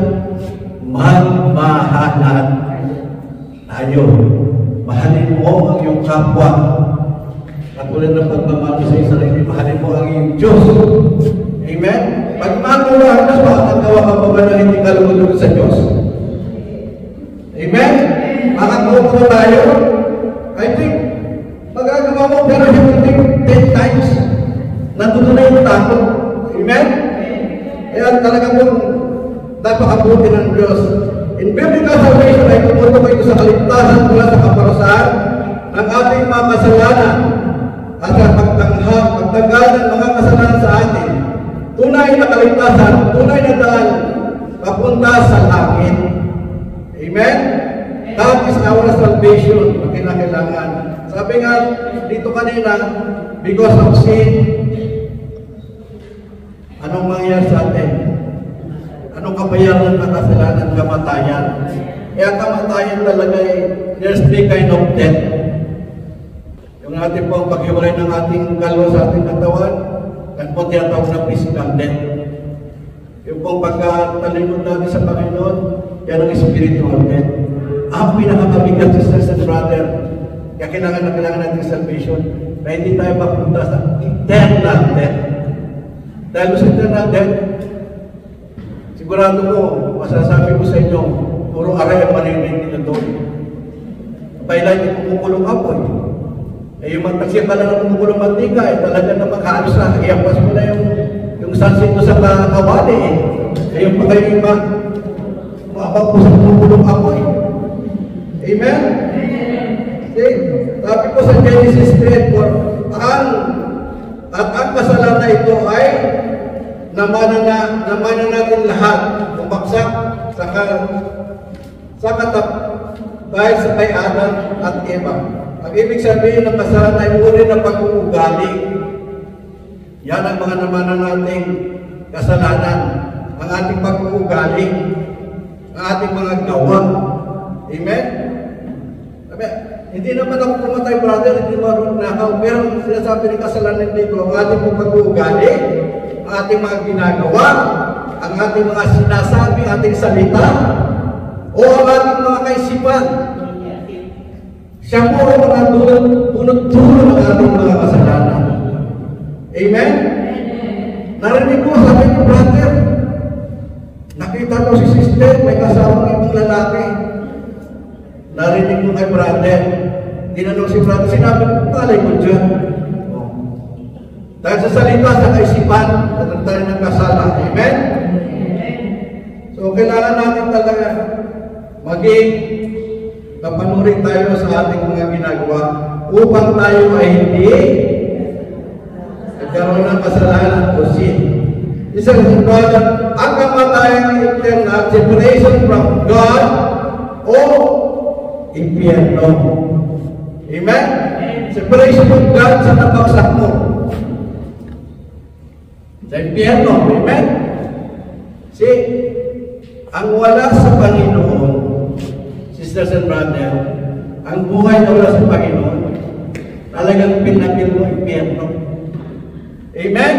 magmahalan tayo. Mahalin mo ang iyong kapwa. Katulad ng pagmamahal sa sarili, mahalin mo ang iyong Diyos. Amen? Pagmahal mo ang Diyos, makakagawa ka pa ba na hindi kalulunod sa Diyos? Amen? Makakawa po tayo. I think, magagawa mo, pero you will think 10 times. Nandun na yung takot. Amen? Kaya talaga po, napakabuti ng Diyos. In biblical salvation ay tumutok ito sa kaligtasan mula sa kaparusahan ng ating mga kasalanan at sa pagtanggal ng mga kasalanan sa atin. Tunay na kaligtasan, tunay na daan papunta sa langit. Amen? That is our salvation na kinakailangan. Sabi nga dito kanina, because of sin, anong mangyayari sa atin? Anong kabayaran ng kasalanan? Kamatayan. Kaya kamatayan talaga ay there's three kind of death. Yung ating pong paghiwalay ng ating kaluluwa sa ating katawan, yan po tinatawag na physical death. Yung pong pagkatalinod natin sa Panginoon, yan ang spiritual death. Ang pinakamabigat, sisters and brother, kaya kailangan natin salvation na hindi tayo mapunta sa eternal death. Dahil sa eternal death, sigurado ko, masasabi ko sa inyo, puro aray ang marinig nila doon. Pailan yung kumukulong apoy. Eh, yung magtaksya ka lang ng kumukulong mantika, eh, talaga na maghalos na, iampas mo na yung sunset sa kawali, eh. Eh, yung pagkayo yung maabang po sa kumukulong apoy. Amen? Okay. Sabi ko sa Genesis 3:4, At ang kasalanan na ito ay namanan natin lahat, bumaksak sa dahil sa kay Adam at Eva. Ang ibig sabihin ng kasalanan ay uri ng pag-uugali. Yan ang mga namanan nating kasalanan, ang ating pag-uugali, ang ating mga gawa. Amen? Hindi naman ako pumatay, brother, hindi marunong nakaw. Pero sinasabi ng kasalanan dito, ang ating pag-uugali, ang ating mga ginagawa, ang ating mga sinasabi, ating salita, o ang ating mga kaisipan. Siya po ang mga dunod-dulo ng ating mga kasalanan. Amen? Narinig ko, sabi ko, brother, nakita ko si sister, may kasamang ibang lalaki. Narinig mo kay brother. Tinanong si brother, sinabi ko, talay ko dyan. Dahil sa salita, sa kaisipan, at tayo ng kasala. Amen? So, kailangan natin talaga maging kapanurin tayo sa ating mga ginagawa upang tayo ay hindi nagkaroon ng kasalanan o sin. Isang brother, ang kamatayan na separation from God o impyerno. Amen? Separation from God sa nabagsak mo. Sa impyerno. Amen? See, ang wala sa Panginoon, sisters and brother, ang buhay na wala sa Panginoon, talagang pinakil mo impyerno. Amen?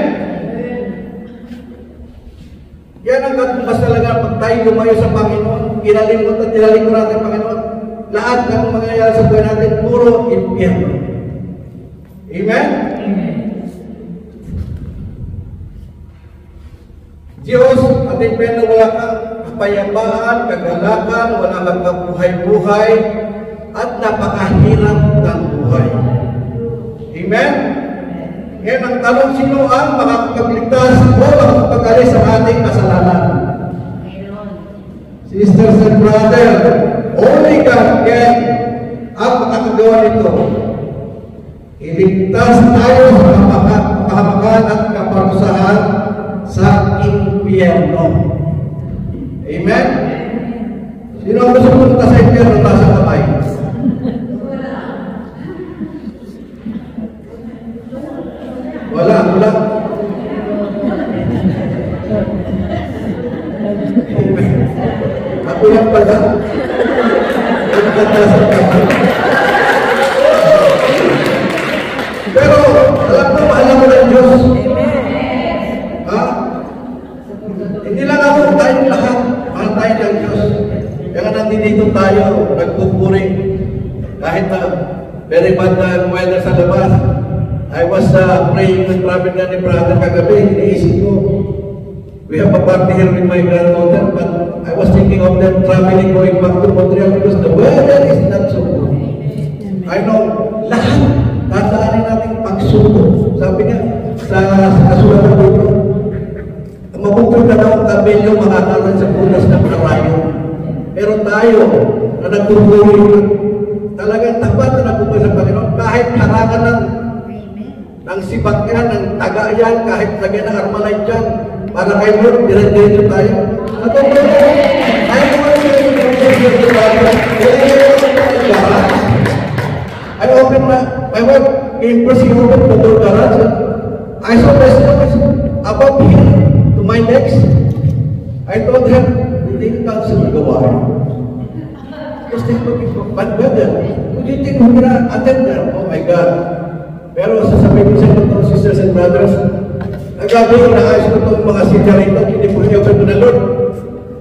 Yan ang katumbas talaga pag tayo lumayo sa Panginoon, kinalimutan natin ang Panginoon, lahat ng mangyayari sa buhay natin, puro impyerno. Amen? Amen. Diyos, ating pena wala kang kapayapaan, kagalakan, wala kang kabuhay-buhay, at napakahirap ng buhay. Amen? Ngayon, ang tanong, sino ang makakapagligtas o makakapag-alis sa ating kasalanan? Sisters and brother, only God can ang makakagawa nito. Iligtas tayo sa kapahamakan at kaparusahan sa impyerno. Amen? Sino ang gusto punta sa impyerno? Taas ang kamay. Wala. Ako lang pala. Pero, alam mo, mahal mo ng Diyos. Ha? Hindi lang ako, tayong lahat. Mahal tayo ng Diyos. Kaya nandito tayo, nagpupuri. Kahit na very bad na weather sa labas. I was praying with Prophet na ni Brother kagabi, iniisip ko, we have a party here with my grandmother, but I was thinking of them traveling, going back to Montreal because the weather is not so good. I know, lahat, tataanin natin pagsuko. Sabi niya, sa kasulatan dito, mabukod na daw ang kabelyo makakaroon sa punas ng karayo. Pero tayo, na nagpupuri, talagang tapat na nagpupuri sa Panginoon, kahit harangan ng sibat yan, ng taga yan, kahit lagyan ng armalite dyan, para kay Lord, dire-diretso tayo. At ang Lord, tayo naman dire-diretso tayo. I opened my wife came for she opened the door garage. I saw myself above here to my legs. I told her, hindi ka sa magawa. Just think of it, but better. Would you think we're gonna attend there? Oh my God. Pero sasabihin ko sa inyo, sisters and brothers, agabi, inaayos ko itong mga silya rito, hindi po i-open ko na Lord.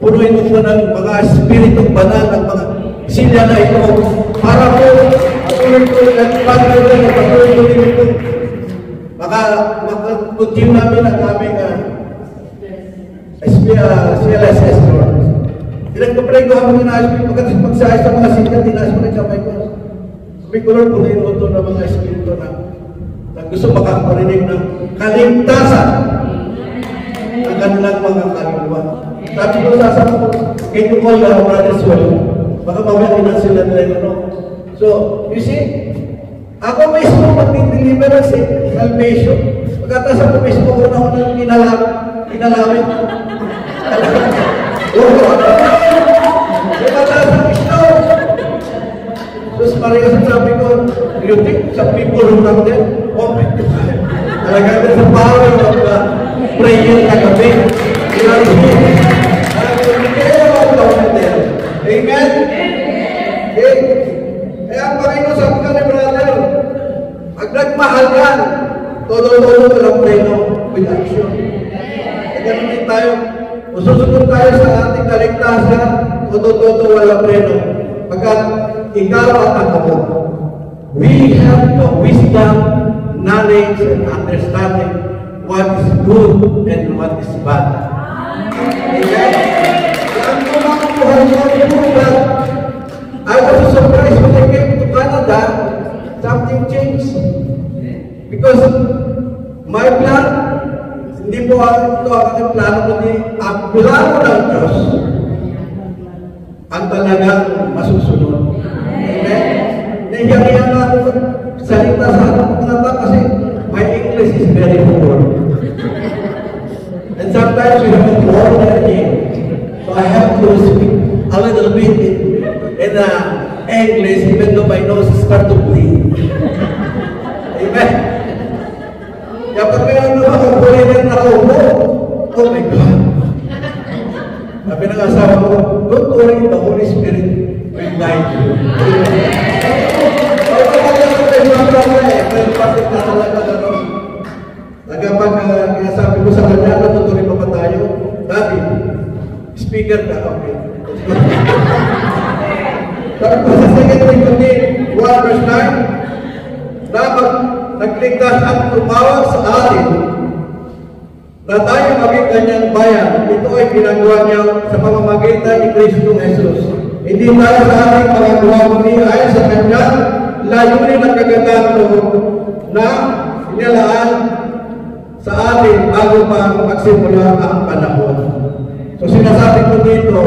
Punuin mo ng mga spirito banal, ng mga silya na ito, para po, patuloy ko at patuloy ko dito. Maka-continue namin ang aming CLSS, Lord. Pinagpapray ko ang mga inaayos ko, pagsaayos sa mga silya, tinaayos ko na siya, my God. Sabi ko, Lord, punuin mo ito ng mga spirito na gusto makakarinig ng kaligtasan ng kanilang mga kaluluwa. Sabi ko, sasama ko, can you call your brothers well? Baka mamaya na sila nila, no? So, you see, ako mismo magdi-deliver ng salvation. Pagkatapos ako mismo, unang kinalamin. Pagkatapos ako mismo. Terus Maria sabi ko, do you think some people who come there? Oh my God. Talaga there's a power of prayer kagabi. Amen? Okay? Kaya ang Panginoon sabi ka ni brother, pag nagmahal ka, todo-todo walang preno with action. Kaya ganun din tayo. Kung susunod tayo sa ating kaligtasan, todo-todo walang preno. Pagkat ikaw at ako, we have the wisdom, knowledge, and understanding what is good and what is bad. Amen? Ang kumakuha niya, I was surprised when I came to Canada, something changed. Because my plan, hindi po ito ang aking plano, kundi ang plano ng Diyos ang talagang masusunod. Amen? Nahiyakihan na ako salita sa ating mga tao kasi my English is very poor. And sometimes we have to warn again. So I have to speak a little bit in English even though my nose starts to bleed. Amen? Kaya pag mayroon naman ang bulitin na ako, oh my God. Sabi ng asawa ko, don't worry, the Holy Spirit will guide you. Pag kinasabi ko sa kanya, natutuloy pa ba tayo? Daddy, speaker ka, okay. Tapos sa 2 Timothy 1 verse 9, na nagligtas at tumawag sa atin na tayo maging kanyang bayan. Ito ay ginagawa niya sa pamamagitan ni Kristo Jesus. Hindi tayo sa ating mga gawa, kundi ay sa kanyang layunin ng kagandang loob na inilaan sa atin bago pa magsimula ang panahon. So sinasabi ko dito,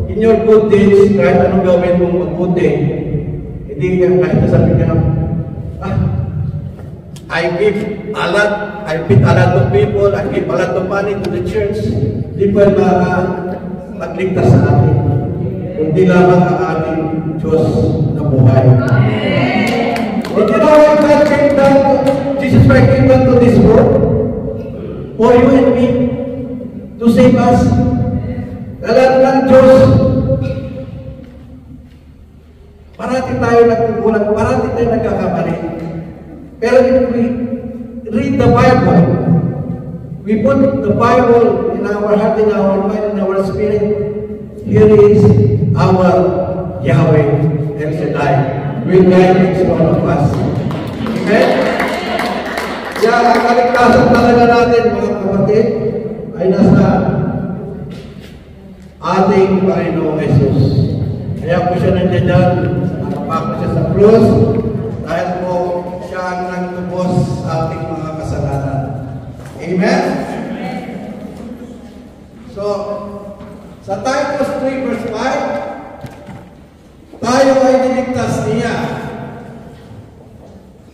in your good deeds, kahit anong gawin mong mabuti, hindi ka kahit nasabi ka, I give a lot, I feed a lot of people, I give a lot of money to the church, di pa magligtas sa atin, kundi lamang ang ating Diyos na buhay. Did you know why God came down, Jesus Christ came down to this world? For you and me, to save us. Alam ng Diyos, parati tayo nagkukulang, parati tayo nagkakamali. Pero if we read the Bible, we put the Bible in our heart, in our mind, in our spirit, here is our Yahweh, El Shaddai, will guide each one of us. Amen? Kaya ang kaligtasan talaga natin, mga kapatid, ay nasa ating Panginoong Jesus. Kaya po siya nandiyan dyan, nakapako siya sa cross, dahil po siya ang nagtubos sa ating mga kasalanan. Amen? So, sa Titus 3 verse 5, tayo ay niligtas niya.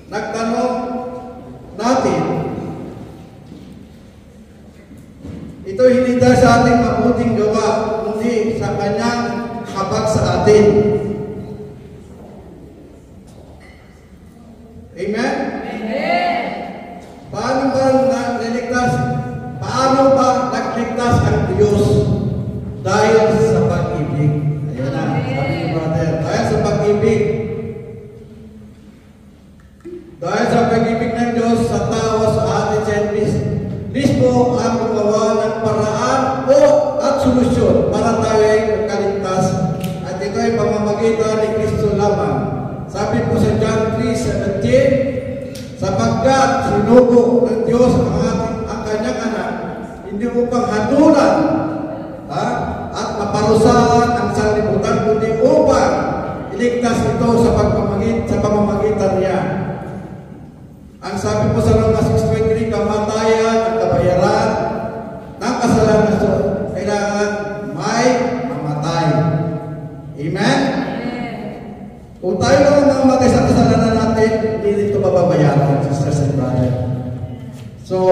Nagtanong natin, ito hindi dahil sa ating mabuting gawa, kundi sa kanyang habag sa atin. Amen? Amen. Paano ba naligtas? Paano ba nagligtas ang Diyos? Dahil sa pag-ibig. Ayan na, sabi ni brother. Dahil sa pag-ibig. Dahil sa pag-ibig ng Diyos sa tao, sa atin sa mismo ang gumawa ng paraan o at solusyon para tayo ay makaligtas. At ito ay pamamagitan ni Kristo lamang. Sabi po sa John 3:17, sapagkat sinugo ng Diyos ang kanyang anak, hindi upang hadulan at maparusahan ang sanlibutan, kundi upang iligtas ito sa pamamagitan niya. Ang sabi po sa Roma 6:23, kamatayan at kabayaran ng kasalanan kailangan may mamatay. Amen? Kung tayo lang mamatay sa kasalanan natin, hindi ito mababayaran, sisters and brothers. So,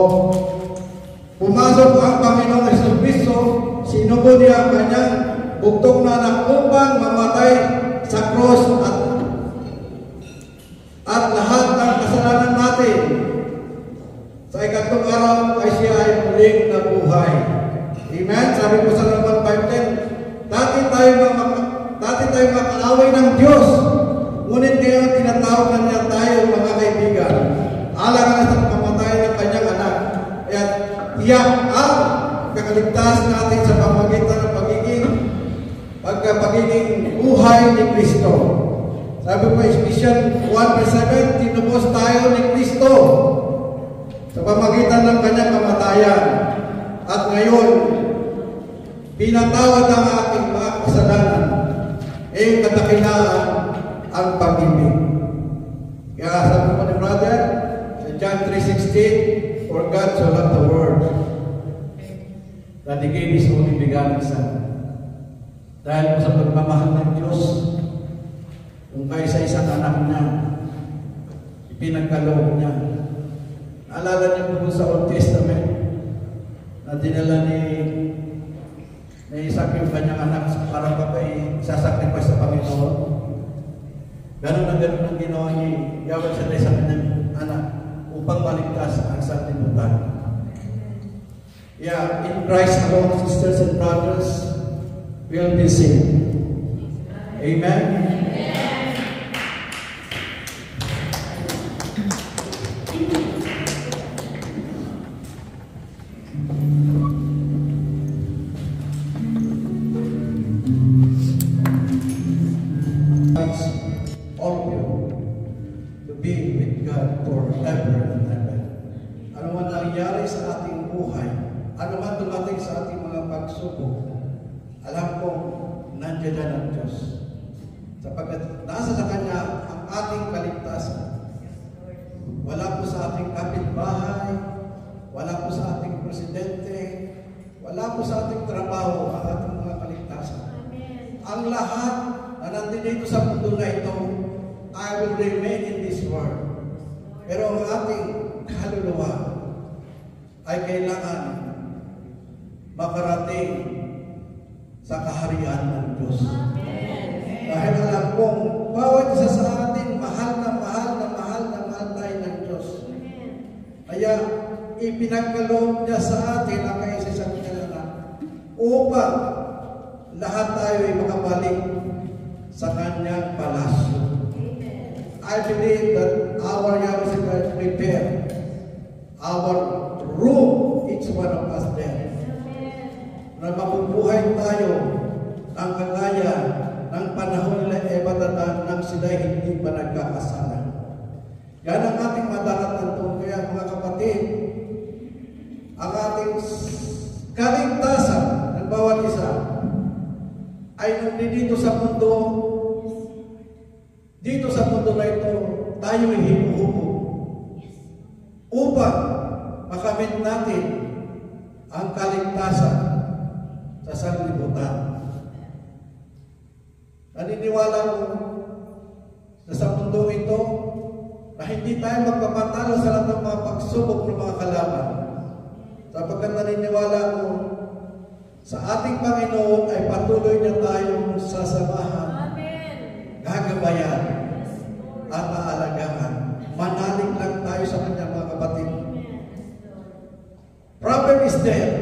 pumasok ang Panginoong Jesucristo, sinugo niya ang kanyang bugtong na anak upang mamatay sa cross at lahat ng kasalanan natin. Sa ikatlong araw ay siya ay muling nabuhay. Amen? Sabi po sa Roman 5:10, dati tayo makaaway ng Diyos, ngunit ngayon tinatawag na niya tayo mga kaibigan. Alang sa pamamatay ng kanyang anak. Kaya tiyak ang kakaligtas natin sa pamamagitan ng pagiging buhay ni Kristo. Sabi po, Ephesians 1:7, tinubos tayo ni Kristo sa pamamagitan ng kanyang kamatayan. At ngayon, pinatawad ang ating mga kasalanan. Kadakilaan ang pag-ibig. Kaya sabi po ni brother, sa John 3:16, for God so loved the world that He gave His only begotten Son. Dahil po sa pagmamahal ng Diyos, kung kayo sa isang anak niya, ipinagkaloob niya. Naalala niyo po sa Old Testament, na dinala ni Isaac yung kanyang anak para pa isasacrifice sa Panginoon. Ganun ang ginawa ni Yahweh sa kanyang anak upang maligtas ang sanlibutan. Yeah, in Christ alone, sisters and brothers, will be saved. Amen? All of you to be with God forever and ever. Ano man nangyari sa ating buhay, ano man dumating sa ating mga pagsubok, alam kong nandiyan na ng Diyos. Sapagkat nasa sa Kanya ang ating kaligtasan. Wala po sa ating kapitbahay, wala po sa ating presidente, wala po sa ating trabaho ang ating mga kaligtasan. Ang lahat na nandito sa mundo na ito, I will remain in this world. Pero ang ating kaluluwa ay kailangan makarating sa kaharian ng Diyos. Dahil alam kong bawat isa sa atin, mahal na mahal na mahal na mahal tayo ng Diyos. Kaya ipinagkaloob niya sa atin ang kaisa sa kanyang upang lahat tayo ay makabalik sa kanyang palasyo. I believe that our Yahweh will prepare our room, each one of us there. Na mabubuhay tayo ang kagaya ng panahon nila Ebadadan nang sila hindi pa nagkakasala. Yan ang ating madaratantong. Kaya mga kapatid, ang ating kaligtasan ng bawat isa ay nandito sa mundo. Dito sa mundo na ito, tayo ay hinuhubo upang makamit natin ang kaligtasan sa sanlibutan. Naniniwala ko na sa mundo ito na hindi tayo magpapatalo sa lahat ng mga pagsubok ng mga kalaban. Sapagkat naniniwala ko sa ating Panginoon ay patuloy na tayong sasamahan, gagabayan, at aalagaan. Manalig lang tayo sa kanyang mga kapatid. Problem is there,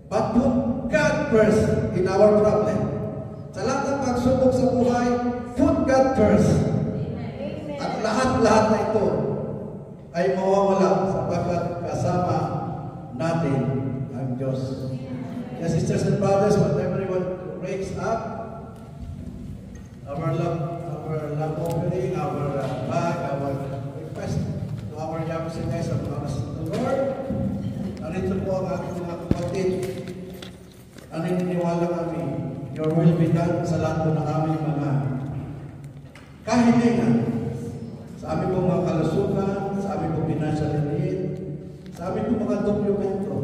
but put God first in our problem. Sa lahat ng pagsubok sa buhay, put God first. At lahat-lahat na ito ay mawawala sapagkat kasama natin ang Diyos. Yes, sisters and brothers, what everyone raise up, our love offering, our bag, our request to our young sinners of the Lord. Narito po ang ating mga kapatid. Naniniwala kami, your will be done sa lahat ng aming mga kahilingan. Sa aming pong mga kalusugan, sa aming pong financial need, sa aming pong mga dokumento.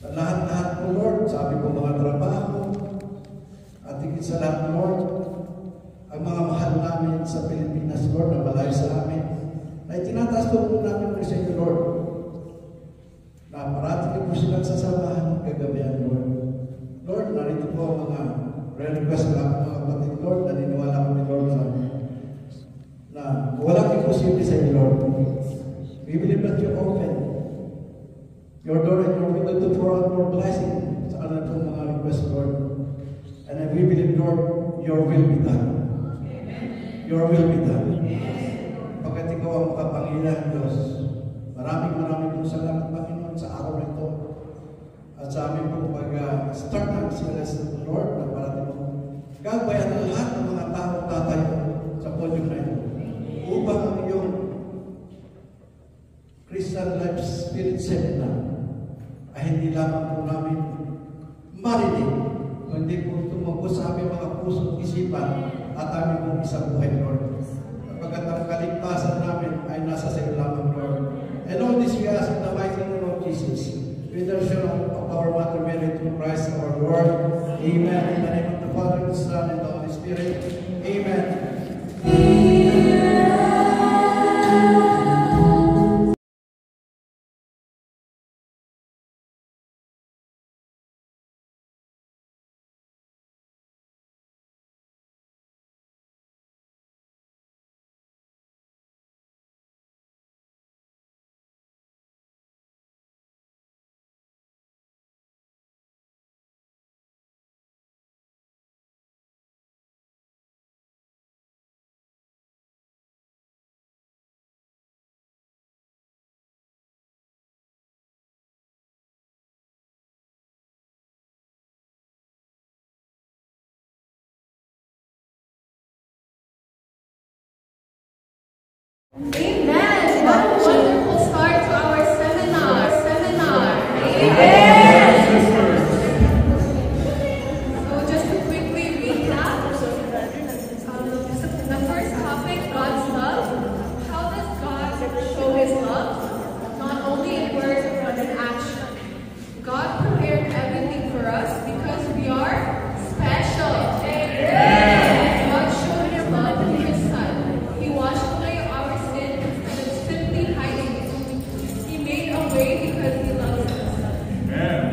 Sa lahat-lahat po, Lord, sa aming pong mga trabaho, at higit sa lahat, Lord, ang mga mahal namin sa Pilipinas, Lord, na malayo sa amin, ay tinataas po namin sa inyo, Lord. your door and your window to pour out more blessing sa kanila pong mga request, Lord. And I will believe, Lord, your will be done. Your will be done. Pagkat ikaw ang makapangyarihan, Diyos, maraming pong salamat, Panginoon, sa araw na ito. At sa aming pong pag-start ng CLS, Lord, na parating mo. Gabayan ang lahat ng mga taong tatayo sa podium na ito. Upang ang iyong Christian Life Spirit Seminar ay hindi lamang po namin marinig, kundi po tumagos sa aming mga puso at isipan at aming pong isang buhay, Lord. Pagkat ang kaligtasan namin ay nasa sa iyo lamang, Lord. And all this we ask in the mighty name of Jesus. With the show of our Mother Mary through Christ our Lord. Amen. In the name of the Father, the Son, and the Holy Spirit. Amen. Amen. What a wonderful start to our seminar. Amen. So just to quickly recap, the first topic, God's love. How does God show His love? Not only in words but in action. God prepared everything for us because we are special. Amen. God showed His love in His Son. He washed away our sin instead of simply hiding it. He made a way because He loves us.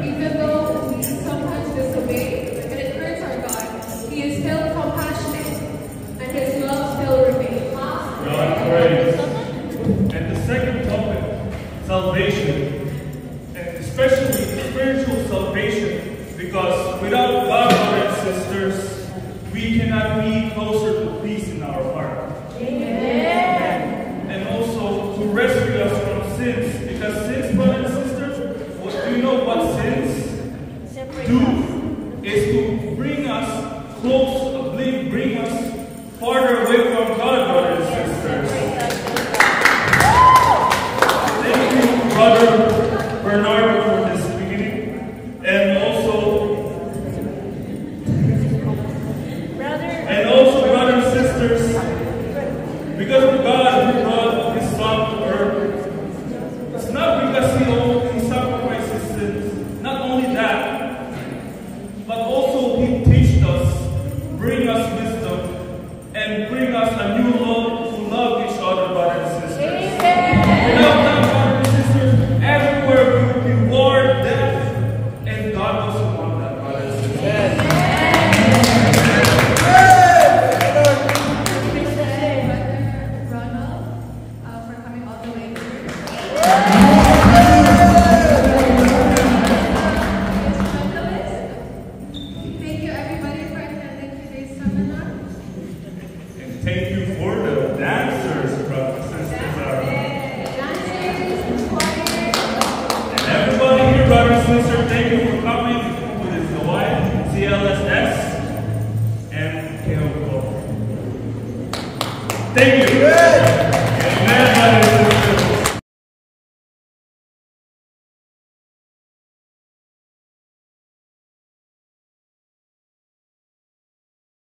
Even though we sometimes disobey and it hurts our God, He is still compassionate and His love still remains. God praise. And the second topic, salvation. And especially spiritual salvation, because without God, brothers and sisters, we cannot be closer to peace in our heart. And also to rescue us from sins. Because sins, brothers and sisters, do you know what sins do? Is to bring us close, bring us farther away from God, brothers and sisters. Thank you, Brother Bernardo, for this beginning. And also, brothers and sisters, because of God who brought His Son to earth, it's not because He sacrificed His sins. Not only that, but also He teaches us, bring us wisdom, and bring us a new love to love each other, brothers and sisters. Without that, brothers and sisters, everywhere we would be war, death, and God doesn't want that, brothers and sisters. Thank you everybody for attending today's seminar. And thank you for the dancers, brothers and sisters. And everybody here, brothers and sisters, thank you for coming to this Hawaiian CLSS and KO. Thank you. Amen.